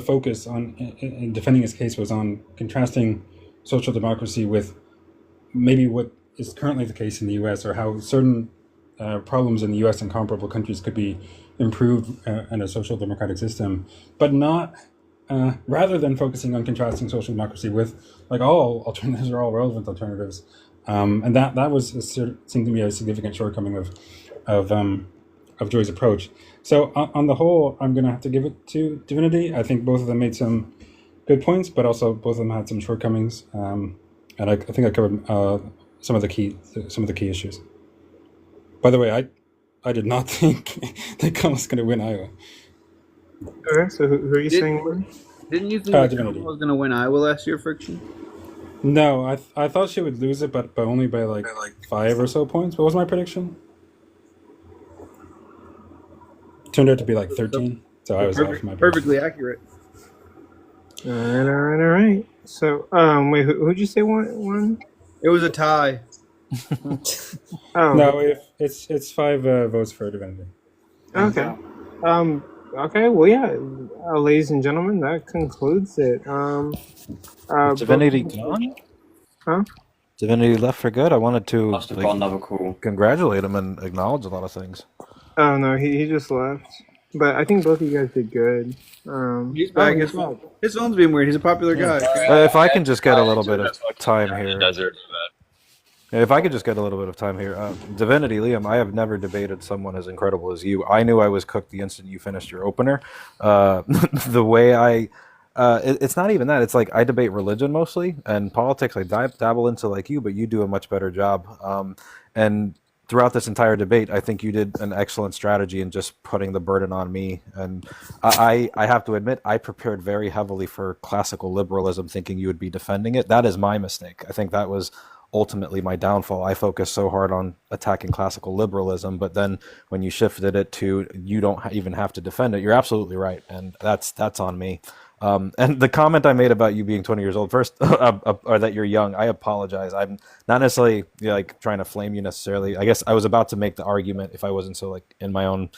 focus in defending his case was on contrasting social democracy with maybe what is currently the case in the U.S., or how certain problems in the U.S. and comparable countries could be improved in a social democratic system, but not rather than focusing on contrasting social democracy with all alternatives are all relevant alternatives, and that seemed to me a significant shortcoming of Joy's approach. So on the whole, I'm going to have to give it to Divinity. I think both of them made some good points, but also both of them had some shortcomings, and I think I covered some of the key issues. By the way, I did not think that Kamala's going to win Iowa. Okay, so who are you saying won? Didn't you think that Kamala was going to win Iowa last year, Friction? No, I thought she would lose it, but only by 5 or so points. What was my prediction? Turned out to be 13. So I was off my Perfectly accurate. All right. So, wait, who'd you say won? It was a tie. Oh, No, it's 5 votes for Divinity. okay. Okay. Well, yeah, ladies and gentlemen, that concludes it. Divinity gone? Huh? Divinity left for good? I wanted to Must have got another call. congratulate him and acknowledge a lot of things. Oh no, he just left. But I think both of you guys did good. He's back. He's back. His phone's being weird. He's a popular guy. If I can just get a little bit of time in the here. desert. If I could just get a little bit of time here. Divinity, Liam, I have never debated someone as incredible as you. I knew I was cooked the instant you finished your opener. The way it's not even that. It's like I debate religion mostly, and politics I dabble into like you, but you do a much better job. And throughout this entire debate, I think you did an excellent strategy in just putting the burden on me. And I have to admit, I prepared very heavily for classical liberalism, thinking you would be defending it. That is my mistake. I think that was ultimately my downfall. I focused so hard on attacking classical liberalism, but then when you shifted it to you don't even have to defend it, you're absolutely right, and that's on me. And the comment I made about you being 20 years old, first, or that you're young, I apologize. I'm not necessarily like trying to flame you necessarily. I guess I was about to make the argument, if I wasn't so like in my own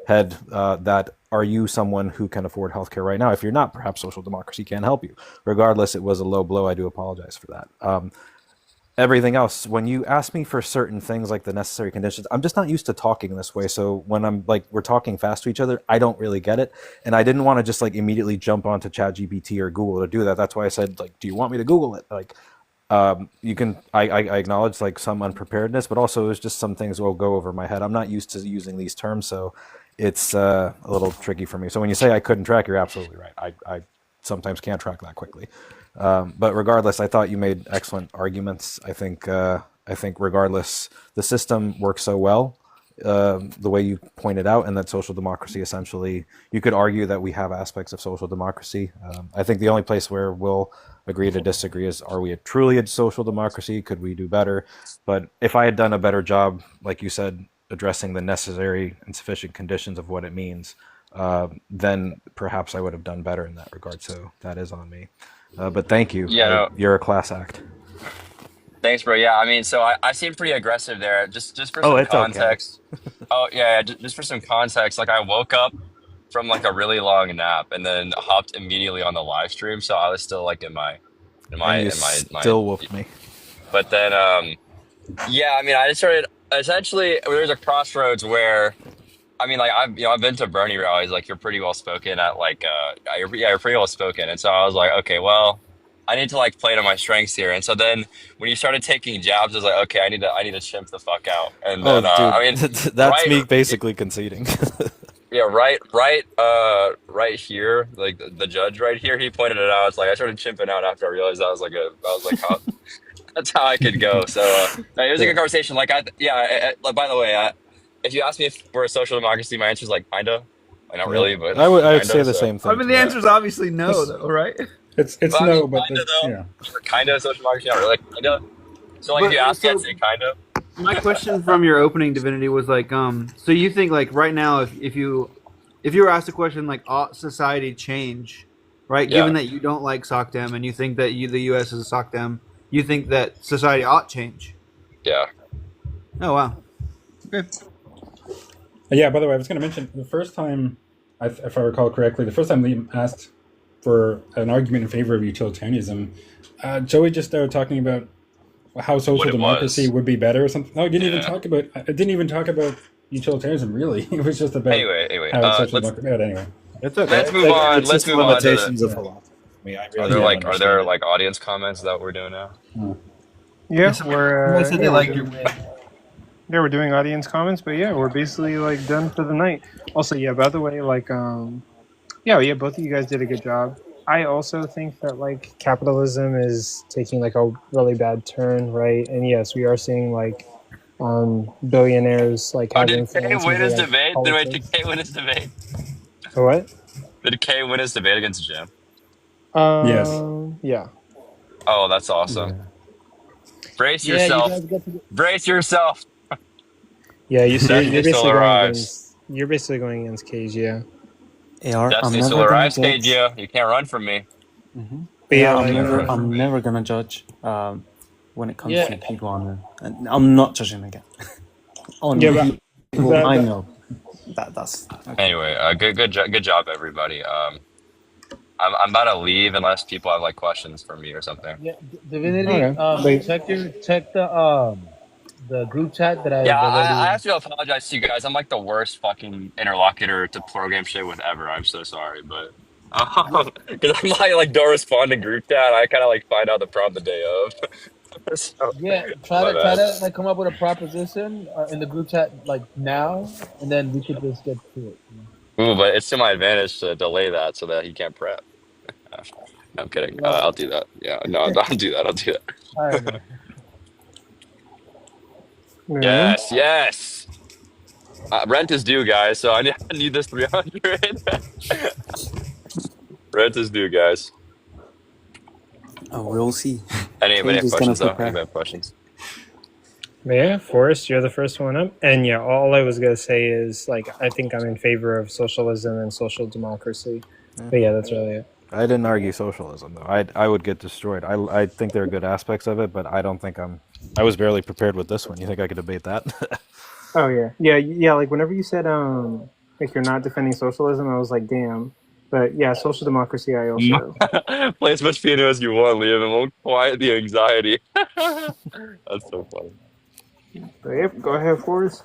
head, that are you someone who can afford healthcare right now? If you're not, perhaps social democracy can help you. Regardless, it was a low blow. I do apologize for that. Everything else, when you ask me for certain things like the necessary conditions, I'm just not used to talking this way. So when I'm like, we're talking fast to each other, I don't really get it. And I didn't want to just like immediately jump onto ChatGPT or Google to do that. That's why I said, like, do you want me to Google it? Like, you can, I acknowledge like some unpreparedness, but also it's just some things will go over my head. I'm not used to using these terms, so it's a little tricky for me. So when you say I couldn't track, you're absolutely right. I sometimes can't track that quickly. But regardless, I thought you made excellent arguments. I think regardless, the system works so well, the way you pointed out, and that social democracy essentially, you could argue that we have aspects of social democracy. I think the only place where we'll agree to disagree is, are we truly a social democracy? Could we do better? But if I had done a better job, like you said, addressing the necessary and sufficient conditions of what it means, then perhaps I would have done better in that regard. So that is on me. But thank you. Yeah, no. You're a class act. Thanks, bro. Yeah, I mean, so I seem pretty aggressive there. Just for some context. Okay. Oh yeah, just for some context. Like I woke up from like a really long nap and then hopped immediately on the live stream, so I was still like in my still whooped me. But then yeah, I mean, I just started essentially. There's a crossroads where. I mean, like I've been to Bernie rallies. Like you're pretty well spoken at like you're pretty well spoken, and so I was like, okay, well, I need to like play to my strengths here. And so then when you started taking jabs, I was like, okay, I need to chimp the fuck out. And then dude, I mean, that's me basically conceding. Yeah, right here, like the judge right here, he pointed it out. It's like I started chimping out after I realized I was like how, that's how I could go. So it was a good conversation. Like like, by the way, if you ask me if we're a social democracy, my answer is like kinda, like not really, but I would kinda, say the same thing. I mean, the answer is obviously no, though, right? It's but no, but kinda, yeah. We're kind of social democracy, not really, kinda. So like if you ask me, I'd say kind of. My question from your opening, Divinity, was like, so you think like right now, if you were asked a question like, ought society change, right? Yeah. Given that you don't like SOCDEM and you think that the U.S. is a SOCDEM, you think that society ought change? Yeah. Oh wow. Okay. Yeah, by the way, I was going to mention the first time, if I recall correctly, the first time Liam asked for an argument in favor of utilitarianism, Joey just started talking about how social democracy would be better or something. No, I didn't even talk about utilitarianism, really. It was just about Anyway, how social democracy. But anyway, it's okay. Let's move on. Let's move on to limitations of philosophy. Are there like audience comments that we're doing now? Yeah, we're. They liked your Yeah, we're doing audience comments, but yeah, we're basically like done for the night. Also, yeah, by the way, like, both of you guys did a good job. I also think that like capitalism is taking like a really bad turn, right? And yes, we are seeing like billionaires like having. Did K win his debate? Did K win his debate? What? Did K win his debate against Jim? Yes. Yeah. Oh, that's awesome. Yeah. Brace yourself. Brace yourself. Yeah, you're Definitely basically still going arrives. against. You're basically going against Cage, yeah. AR, I'm Destiny never Solar, I gonna stayed judge. you. You can't run from me. But yeah, AR, like, I'm never gonna judge. When it comes Yeah, to people and I'm not judging again on yeah, but people I that know. That's okay. Anyway, good job, everybody. I'm about to leave unless people have like questions for me or something. yeah. Divinity. okay. Like, Check the group chat that Yeah, I've I already. have to apologize to you guys. I'm like the worst fucking interlocutor to program shit with ever. I'm so sorry, but because I'm like don't respond to group chat. I kind of like find out the problem the day of. So Yeah, my try bad. to like come up with a proposition in the group chat like now, and then we could just get to it. Ooh, but it's to my advantage to delay that so that he can't prep. Uh, I'm kidding. Well, I'll do that. Yeah, no, I'll do that. I'll do all right, that. man. yeah. Yes, yes. Rent is due, guys. So I need this 300. Rent is due, guys. Oh, we'll see. Anybody Cage have is gonna questions though? prepare. Anybody have questions? But yeah, Forrest, you're the first one up. And yeah, all I was gonna say is like I think I'm in favor of socialism and social democracy. But yeah, that's really it. I didn't argue socialism though. I would get destroyed. I think there are good aspects of it, but I don't think I was barely prepared with this one. You think I could debate that? Oh yeah. Like whenever you said like you're not defending socialism, I was like, damn. But yeah, social democracy, I also. Play as much piano as you want, Liam, and won't quiet the anxiety. That's so funny. But yep, go ahead, Forrest.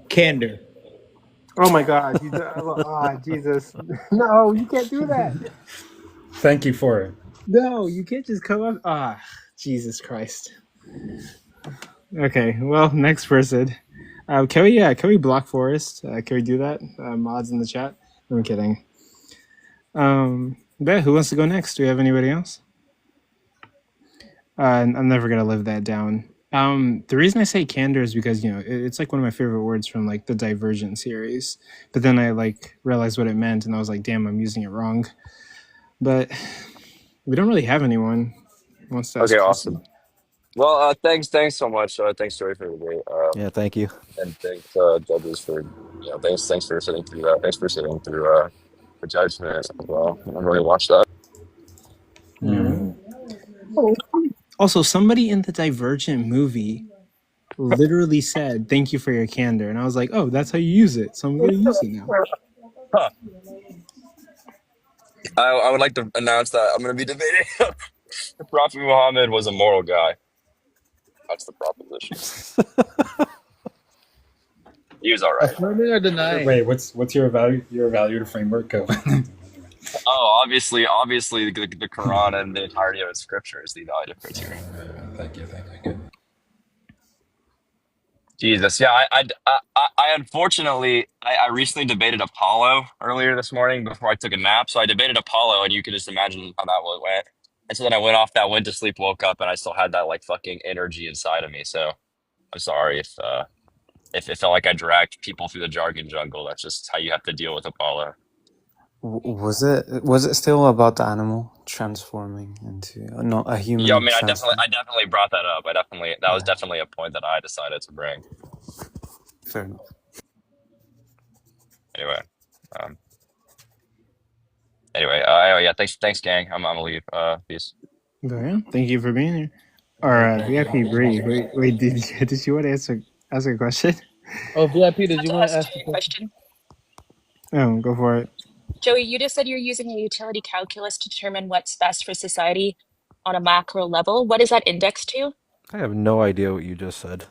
Candor. Oh my God! Jesus! No, you can't do that. Thank you for it. No, you can't just come up. Jesus Christ. Okay, well, next person. Can we block Forrest? Can we do that? Mods in the chat. I'm kidding. Bet who wants to go next? Do we have anybody else? I'm never gonna live that down. The reason I say candor is because it's like one of my favorite words from like the Divergent series. But then I like realized what it meant, and I was like, damn, I'm using it wrong. But we don't really have anyone who wants to ask Okay, a awesome. question. Well, thanks so much. Thanks, Joey, for the debate. Yeah, thank you. And thanks, judges, for thanks for sitting through that. Thanks for sitting through the judgment as well. I really watched that. Yeah. Also, somebody in the Divergent movie literally said, "Thank you for your candor," and I was like, "Oh, that's how you use it. So I'm going to use it now." Huh. I would like to announce that I'm going to be debating if Prophet Muhammad was a moral guy. That's the proposition. He was all right. Affirming or denying? Wait, what's your evaluator framework of? Oh, obviously, the Quran and the entirety of its scripture is the evaluative criteria. Thank you. Good. Jesus, yeah, I unfortunately, I recently debated Apollo earlier this morning before I took a nap. So I debated Apollo, and you can just imagine how that went. And so then I went off that, went to sleep, woke up, and I still had that like fucking energy inside of me. So I'm sorry if it felt like I dragged people through the jargon jungle. That's just how you have to deal with Apollo. Was it still about the animal transforming into not a Yeah, I human mean, transform? I definitely brought that up. That was Yeah, definitely a point that I decided to bring. fair enough. Anyway, um, yeah, thanks, gang. I'm gonna leave. Peace. But yeah, thank you for being here. Or VIP Bree. Wait, did you want to ask a question? Oh, VIP, did Want you to want to ask ask the Joey a question? question? Oh, go for it. Joey, you just said you're using a utility calculus to determine what's best for society on a macro level. What is that index to? I have no idea what you just said.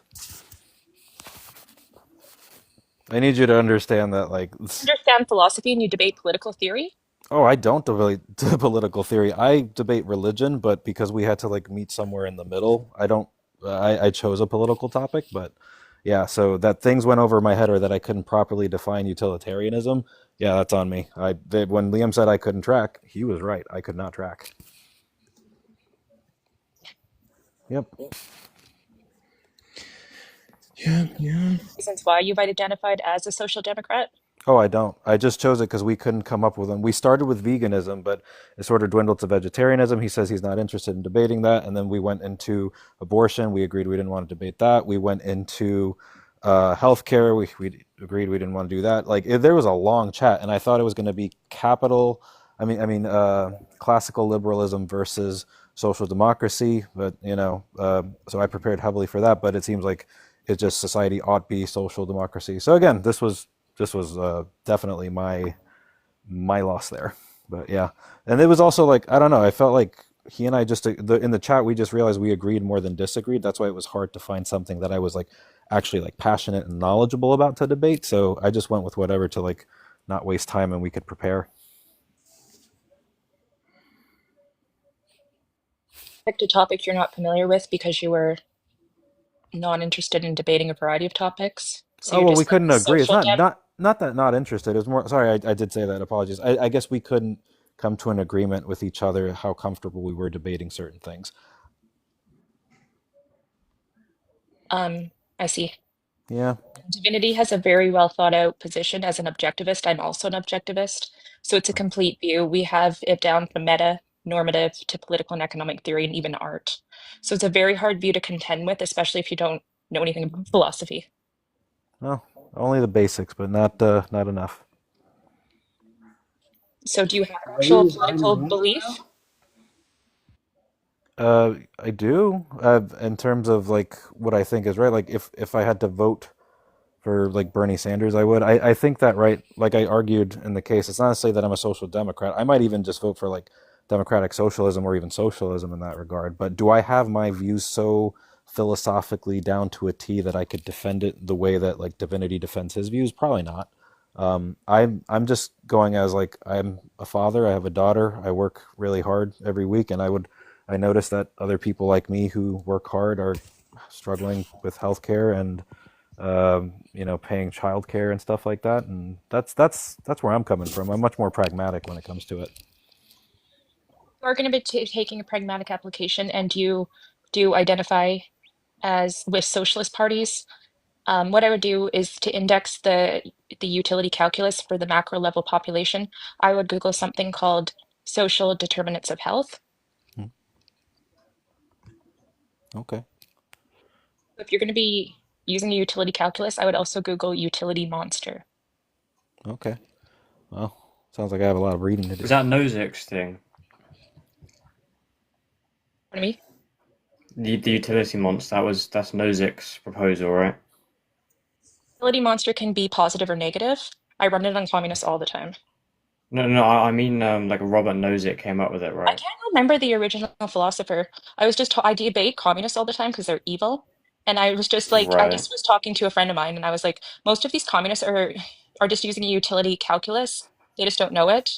I need you to understand that, like, Understand philosophy and you debate political theory? oh, I don't debate political theory. I debate religion, but because we had to like meet somewhere in the middle, I don't. I chose a political topic, but yeah. So that things went over my head, or that I couldn't properly define utilitarianism. Yeah, that's on me. When Liam said I couldn't track, he was right. I could not track. Yep. Yeah. Reasons why you've identified as a social democrat? Oh, I don't. I just chose it because we couldn't come up with one. We started with veganism, but it sort of dwindled to vegetarianism. He says he's not interested in debating that. And then we went into abortion. We agreed we didn't want to debate that. We went into Healthcare, we agreed we didn't want to do that. Like there was a long chat, and I thought it was going to be classical liberalism versus social democracy. But so I prepared heavily for that. But it seems like it's just society ought be social democracy. So again, this was definitely my loss there. But yeah, and it was also like I don't know. I felt like he and I in the chat we just realized we agreed more than disagreed. That's why it was hard to find something that I was like actually like passionate and knowledgeable about to debate. So I just went with whatever to like not waste time and we could prepare. Picked a topic you're not familiar with because you were not interested in debating a variety of topics. So Oh you're well, we just like couldn't the agree. It's social dem. not that not interested. It was more. Sorry, I did say that. Apologies. I guess we couldn't come to an agreement with each other how comfortable we were debating certain things. I see. Yeah. Divinity has a very well thought out position as an objectivist. I'm also an objectivist. So it's a complete view. We have it down from meta, normative to political and economic theory and even art. So it's a very hard view to contend with, especially if you don't know anything about philosophy. Well, only the basics, but not enough. So do you have an Are actual you political wrong belief? now? I do. In terms of like what I think is right. Like if I had to vote for like Bernie Sanders, I would. I think that right. Like I argued in the case, it's not necessarily that I'm a social democrat. I might even just vote for like democratic socialism or even socialism in that regard. But do I have my views so philosophically down to a T that I could defend it the way that like Divinity defends his views? Probably not. I'm just going as like I'm a father. I have a daughter. I work really hard every week, and I notice that other people like me who work hard are struggling with healthcare and paying childcare and stuff like that. And that's where I'm coming from. I'm much more pragmatic when it comes to it. We're going to be taking a pragmatic application, and you do identify as with socialist parties. What I would do is to index the utility calculus for the macro level population. I would Google something called social determinants of health. Okay. If you're going to be using a utility calculus, I would also Google utility monster. Okay. Well, sounds like I have a lot of reading to do. Is that Nozick's thing? Pardon me? The utility monster, that's Nozick's proposal, right? Utility monster can be positive or negative. I run it on communists all the time. No, I mean, like Robert Nozick came up with it, I right? can't remember the original philosopher. I debate communists all the time because they're evil. And I was just like, I Right. just was talking to a friend of mine, and I was like, most of these communists are just using a utility calculus. They just don't know it.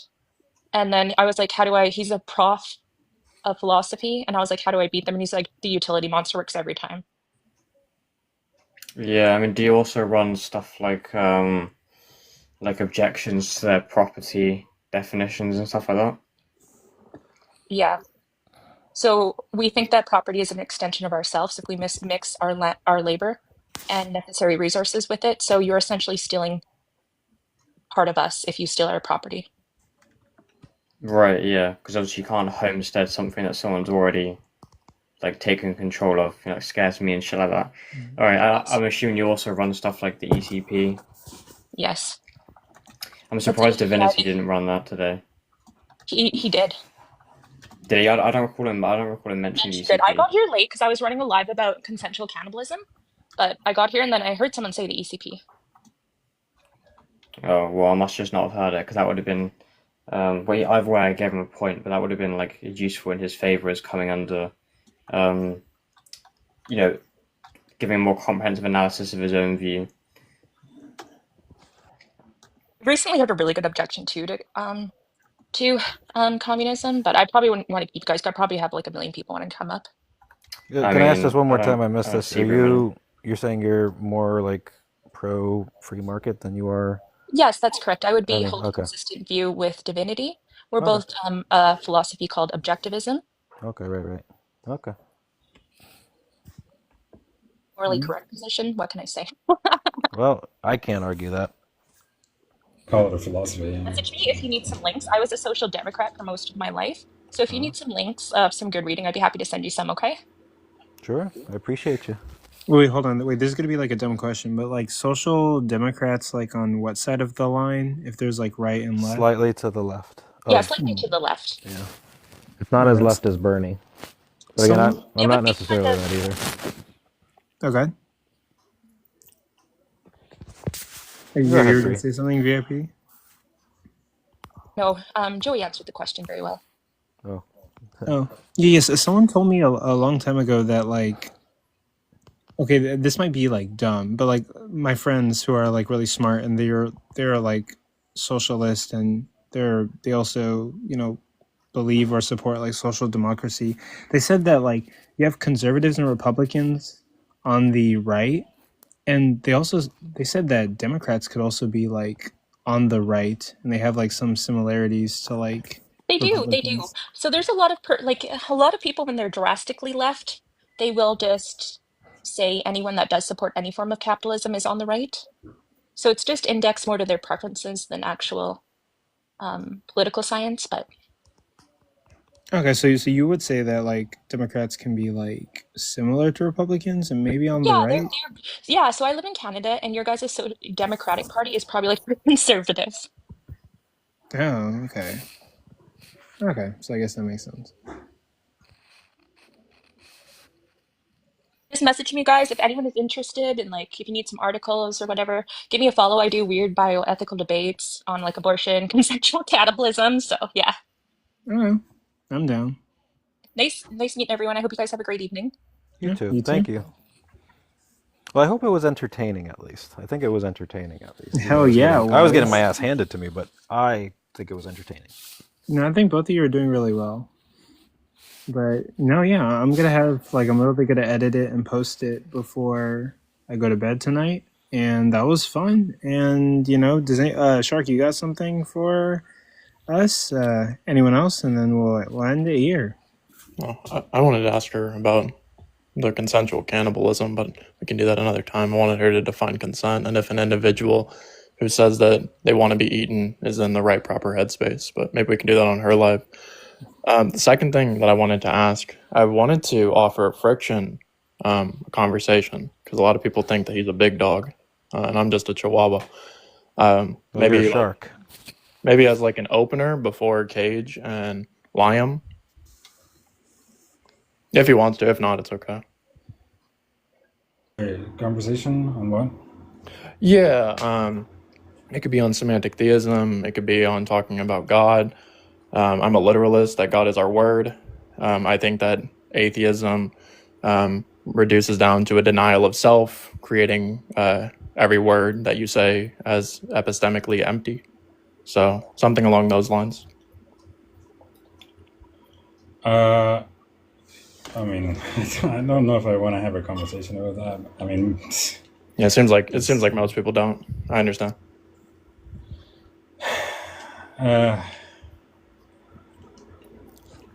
And then I was like, he's a prof of philosophy, and I was like, how do I beat them? And he's like, the utility monster works every time. Yeah, I mean, do you also run stuff like objections to their property definitions and stuff like that? Yeah. So we think that property is an extension of ourselves if we mix our labor and necessary resources with it. So you're essentially stealing part of us if you steal our property. Right, yeah, because obviously you can't homestead something that someone's already like taken control of, like scares me and shit like that. All right, Yes. I'm assuming you also run stuff like the ECP. Yes. I'm But surprised then Divinity didn't run that today. he did Did he? I don't recall him. I don't recall him mentioning mention it. I ECP. got here late because I was running a live about consensual cannibalism, but I got here and then I heard someone say the ECP. Oh well, I must just not have heard it because that would have been. Well, either way, I gave him a point, but that would have been like useful in his favor as coming under, um, you know, giving a more comprehensive analysis of his own view. Recently heard a really good objection to communism, but I probably wouldn't want to keep you guys. I probably have like a million people want to come up. I Can I ask this mean, one more time? I missed I don't this. see Roman. You're saying you're more like pro free market than you are Yes, that's correct. I would be any? hold a Okay. consistent view with Divinity. We're Okay. both a philosophy called objectivism, Okay. Right. Okay. morally correct position. What can I say? Well, I can't argue that. Call it a philosophy. Yeah. Message me if you need some links. I was a social democrat for most of my life. So if you need some links of some good reading, I'd be happy to send you some, okay? Sure. I appreciate you. Wait, hold on. Wait, this is gonna be like a dumb question, but like social democrats, like on what side of the line? If there's like right and left. Slightly to the left. Yeah, slightly to the left. Yeah. It's not Oh, as that's- left as Bernie. But again, I'm It not would be necessarily kind that either. Okay. You Go ahead, were Bree. gonna say something, VIP? No, Joey answered the question very well. Oh. Oh, yes. Someone told me a long time ago that like, okay, this might be like dumb, but like my friends who are like really smart and they're like socialist and they also believe or support like social democracy. They said that like you have conservatives and Republicans on the right, and they said that Democrats could also be like on the right, and they have like some similarities to like They do. Republicans. So there's a lot of a lot of people when they're drastically left, they will just say anyone that does support any form of capitalism is on the right. So it's just indexed more to their preferences than actual political science. But Okay, so you would say that like Democrats can be like similar to Republicans and maybe on the yeah, right? yeah. So I live in Canada, and your guys' Democratic Party is probably like conservative. Oh, okay. Okay, so I guess that makes sense. Just message me, guys, if anyone is interested and like if you need some articles or whatever, give me a follow. I do weird bioethical debates on like abortion, consensual cannibalism. So yeah. Oh, I'm down. Nice meeting everyone. I hope you guys have a great evening. You too. Thank you. Well, I hope it was entertaining at least. I think it was entertaining at least. Hell yeah. I was getting my ass handed to me, but I think it was entertaining. No, I think both of you are doing really well. But no, yeah, I'm really gonna edit it and post it before I go to bed tonight. And that was fun. And does Shark, you got something for us? Anyone else? And then we'll end it here. Well, I wanted to ask her about the consensual cannibalism, but we can do that another time. I wanted her to define consent and if an individual who says that they want to be eaten is in the right proper headspace, but maybe we can do that on her live. The second thing that I wanted to ask, I wanted to offer Friction a conversation because a lot of people think that he's a big dog and I'm just a chihuahua. Maybe a shark. Maybe as like an opener before Cage and Liam. If he wants to, if not, it's okay. Conversation on what? Yeah, it could be on semantic theism. It could be on talking about God. I'm a literalist, that God is our word. I think that atheism reduces down to a denial of self, creating every word that you say as epistemically empty. So something along those lines. I mean, I don't know if I want to have a conversation about that. I mean, yeah, it seems like most people don't. I understand.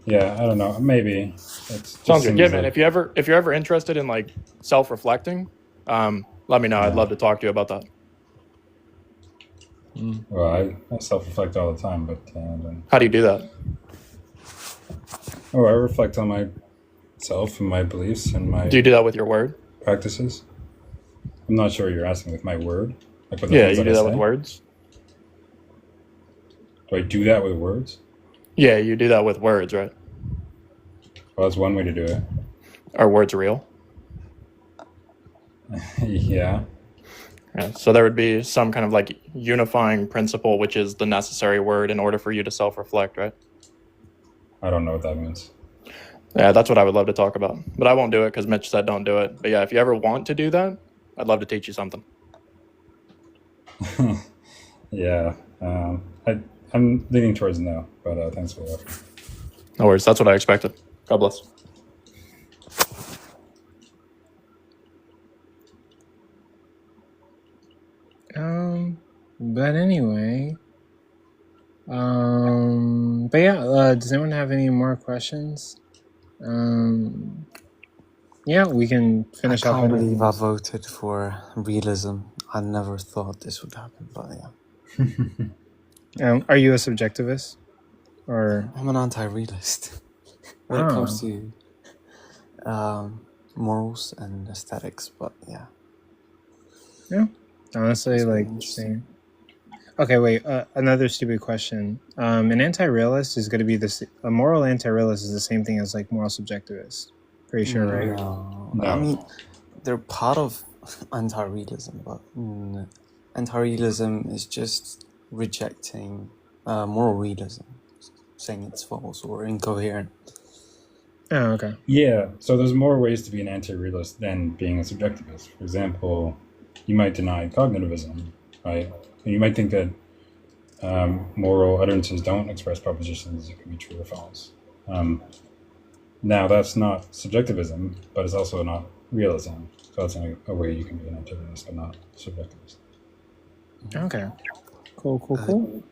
Yeah, I don't know. Maybe. Sounds good. Yeah, man. If you're ever interested in like self-reflecting, let me know. I'd love to talk to you about that. Well, I self-reflect all the time, but how do you do that? I reflect on myself and my beliefs and my. Do you do that with your word? Practices. I'm not sure what you're asking with my word. Like with you do that with words. Do I do that with words? Yeah, you do that with words, right? Well, that's one way to do it. Are words real? Yeah. Yeah. So there would be some kind of like unifying principle, which is the necessary word in order for you to self-reflect, right? I don't know what that means. Yeah, that's what I would love to talk about. But I won't do it because Mitch said don't do it. But yeah, if you ever want to do that, I'd love to teach you something. Yeah. I'm leaning towards no, but thanks for the offer. No worries. That's what I expected. God bless. But anyway, but yeah, does anyone have any more questions? Yeah, we can finish I off. can't believe I voted for realism. I never thought this would happen, but yeah. Are you a subjectivist? Or I'm an anti-realist when it comes to morals and aesthetics, but yeah. Yeah, honestly, It's very like interesting. same. Okay, wait. Another stupid question. An anti-realist is going to be a moral anti-realist is the same thing as like moral subjectivist. Pretty sure, right? No. I No. mean, they're part of anti-realism, but anti-realism is just rejecting moral realism, saying it's false or incoherent. Oh, okay. Yeah, so there's more ways to be an anti-realist than being a subjectivist. For example, you might deny cognitivism, right? And you might think that moral utterances don't express propositions that can be true or false. Now, that's not subjectivism, but it's also not realism. So that's a way you can be an anti-realist, but not subjectivist. Okay. Cool.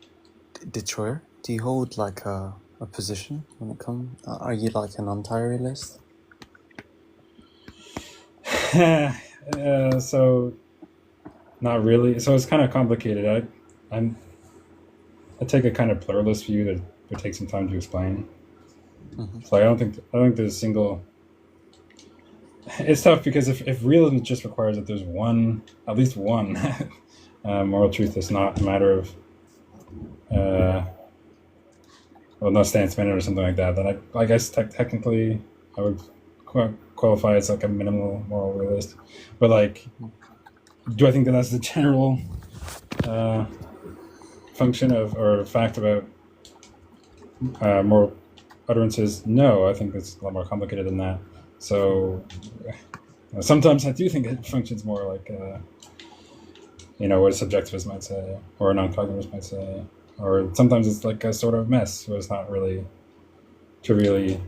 Detroit, do you hold like a position when it comes? Are you like an anti-realist? So, not really. So it's kind of complicated. I take a kind of pluralist view that would take some time to explain. So I don't think there's a single. It's tough because if realism just requires that there's at least one moral truth, that's not a matter of not stance minute or something like that, then I guess technically I would qualify as like a minimal moral realist. But like, do I think that that's the general function or fact about moral utterances? No, I think it's a lot more complicated than that. So sometimes I do think it functions more like what a subjectivist might say or a non-cognitivist might say, or sometimes it's like a sort of mess where it's not really trivially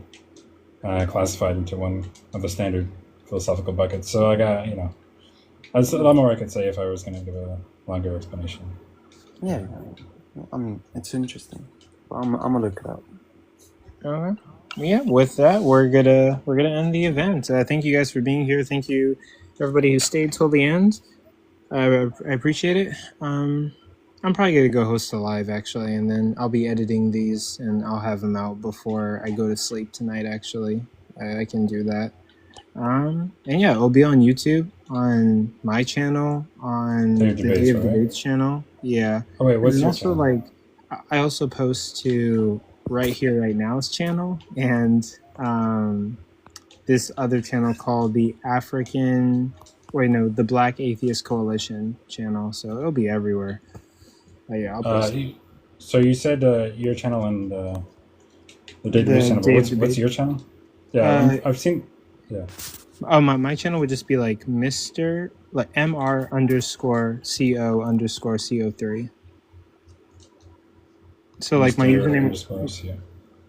classified into one of the standard philosophical buckets. So I got that's a lot more I could say if I was going to give a longer explanation. Yeah, I mean it's interesting. I'm gonna look it up. Okay. Yeah. With that, we're gonna end the event. Thank you guys for being here. Thank you everybody who stayed till the end. I appreciate it. I'm probably gonna go host a live actually, and then I'll be editing these and I'll have them out before I go to sleep tonight. Actually, I can do that. And yeah, it'll be on YouTube, on my channel, on the Day of Debates channel. Yeah. Oh wait, what's your also channel? I also post to Right Here Right Now's channel and this other channel called the Black Atheist Coalition channel. So it'll be everywhere. Yeah, I'll post it. So you said your channel and the Day of Debates channel. What's your channel? Yeah, I've seen. Yeah. Oh, my channel would just be like Mr. like MR_CO_CO3. So like my username.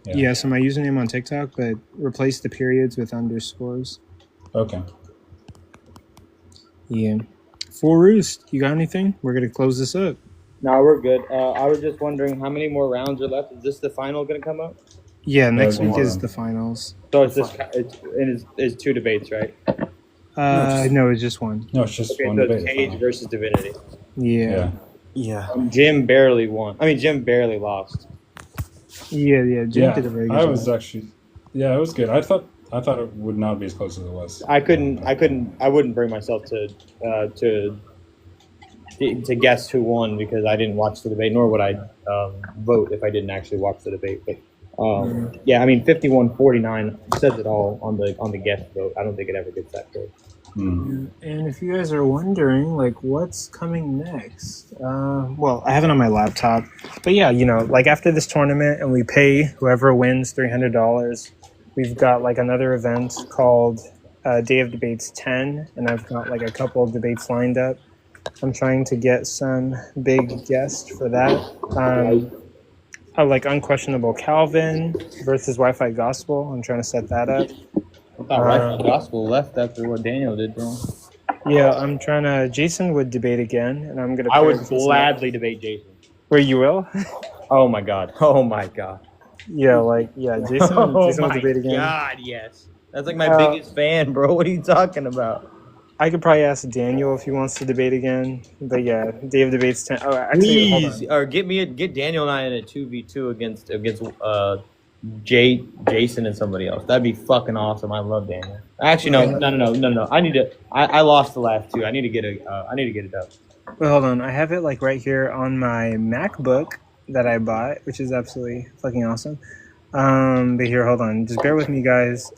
Yeah, so my username on TikTok, but replace the periods with underscores. Okay. Yeah. For Roost, you got anything? We're gonna close this up. No, we're good. I was just wondering how many more rounds are left. Is this the final going to come up? Yeah, next week is the finals. So it's just it's two debates, right? No, it's just one. No, it's just one so debate. Cage versus Divinity. Yeah. Jim barely won. I mean, Jim barely lost. Yeah. Jim did a very good job. I was actually, it was good. I thought it would not be as close as it was. I wouldn't bring myself to guess who won because I didn't watch the debate, nor would I vote if I didn't actually watch the debate. But yeah, I mean, 51-49 says it all on the guest vote. I don't think it ever gets that close. And if you guys are wondering, like, what's coming next? Well, I have it on my laptop. But yeah, like after this tournament and we pay whoever wins $300, we've got like another event called Day of Debates 10. And I've got like a couple of debates lined up. I'm trying to get some big guests for that. Like Unquestionable Calvin versus Wi-Fi Gospel. I'm trying to set that up. I thought Wi-Fi Gospel left after what Daniel did to him. Yeah, I'm trying to. Jason would debate again, and I'm gonna. I would gladly debate Jason. Where you will? Oh my god! Yeah, Jason. Jason will debate again. God, yes. That's like my biggest fan, bro. What are you talking about? I could probably ask Daniel if he wants to debate again. But yeah, Day of Debates 10. Oh, actually, please, or get Daniel and I in a 2v2 against Jason and somebody else. That'd be fucking awesome. I love Daniel. Actually, no. I need to. I lost the last two. I need to get a. I need to get it up. Wait, hold on. I have it like right here on my MacBook that I bought, which is absolutely fucking awesome. But here, hold on. Just bear with me, guys.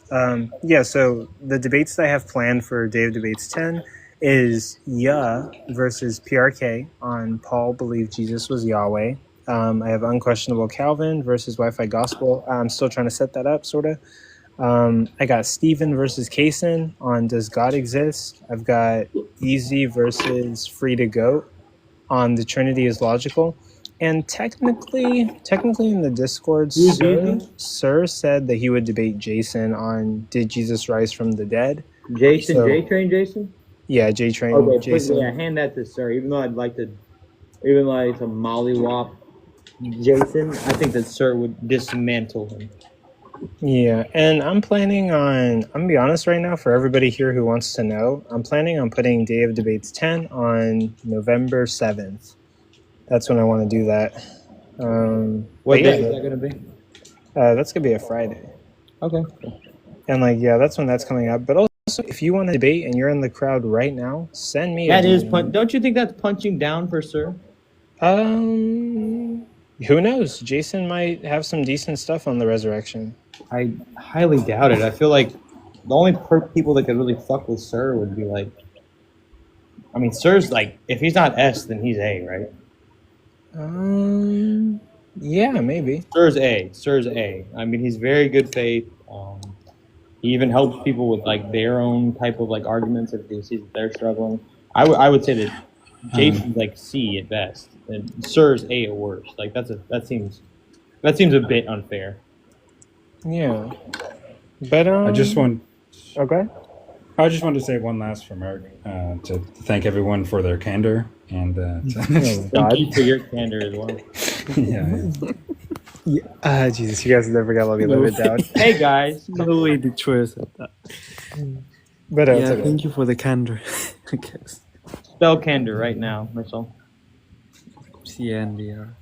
Yeah, so the debates that I have planned for Day of Debates 10 is versus PRK on Paul believed Jesus was Yahweh. I have Unquestionable Calvin versus Wi-Fi Gospel. I'm still trying to set that up, sort of. I got Stephen versus Kaysen on Does God Exist? I've got Easy versus Free to Goat on The Trinity is Logical. And technically in the Discord, Sir said that he would debate Jason on Did Jesus Rise from the Dead? Jason, So- J-Train Jason? Yeah, J-Train Okay, Jason. yeah, hand that to Sir. Even though I'd like to, even though it's a mollywop Jason, I think that Sir would dismantle him. Yeah, and I'm gonna be honest right now for everybody here who wants to know, I'm planning on putting Day of Debates 10 on November 7th. That's when I want to do that. What but day yeah, is that going to be? That's going to be a Friday. Okay. And that's when that's coming up. But also, if you want to debate and you're in the crowd right now, send me That a is DM. don't you think that's punching down for Sir? Who knows? Jason might have some decent stuff on the resurrection. I highly doubt it. I feel like the only people that could really fuck with Sir would be like, I mean, Sir's like, if he's not S, then he's A, right? Yeah, maybe. Sir's A. I mean, he's very good faith. He even helps people with like their own type of like arguments if they see that they're struggling. I would say that Jason's like C at best, and Sir's A at worst. Like that seems a bit unfair. Yeah. But I just want. Okay. I just wanted to say one last remark to thank everyone for their candor and Thank you for your candor as well. Yeah. Jesus, you guys never got to let me live it down. Hey guys. No way the Troy said that. But yeah, it's okay. thank you for the candor. I guess. Spell candor right now, myself. CNDR.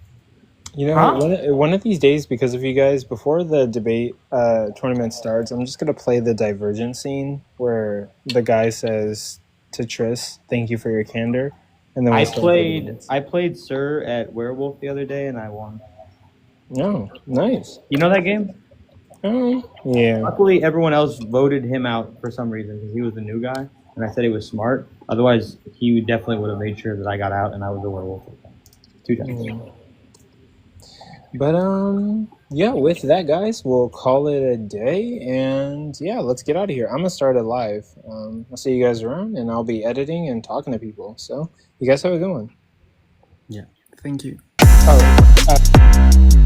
You know, one of these days, because of you guys, before the debate tournament starts, I'm just going to play the Divergent scene where the guy says to Triss, thank you for your candor. And then I played Sir at Werewolf the other day and I won. Oh, nice. You know that game? Oh, yeah. Luckily, everyone else voted him out for some reason because he was the new guy, and I said he was smart. Otherwise, he definitely would have made sure that I got out and I was the werewolf. 2 times. But yeah, with that, guys, we'll call it a day, and yeah, let's get out of here. I'm gonna start it live. I'll see you guys around, and I'll be editing and talking to people. So you guys have a good one. Yeah, thank you. Oh.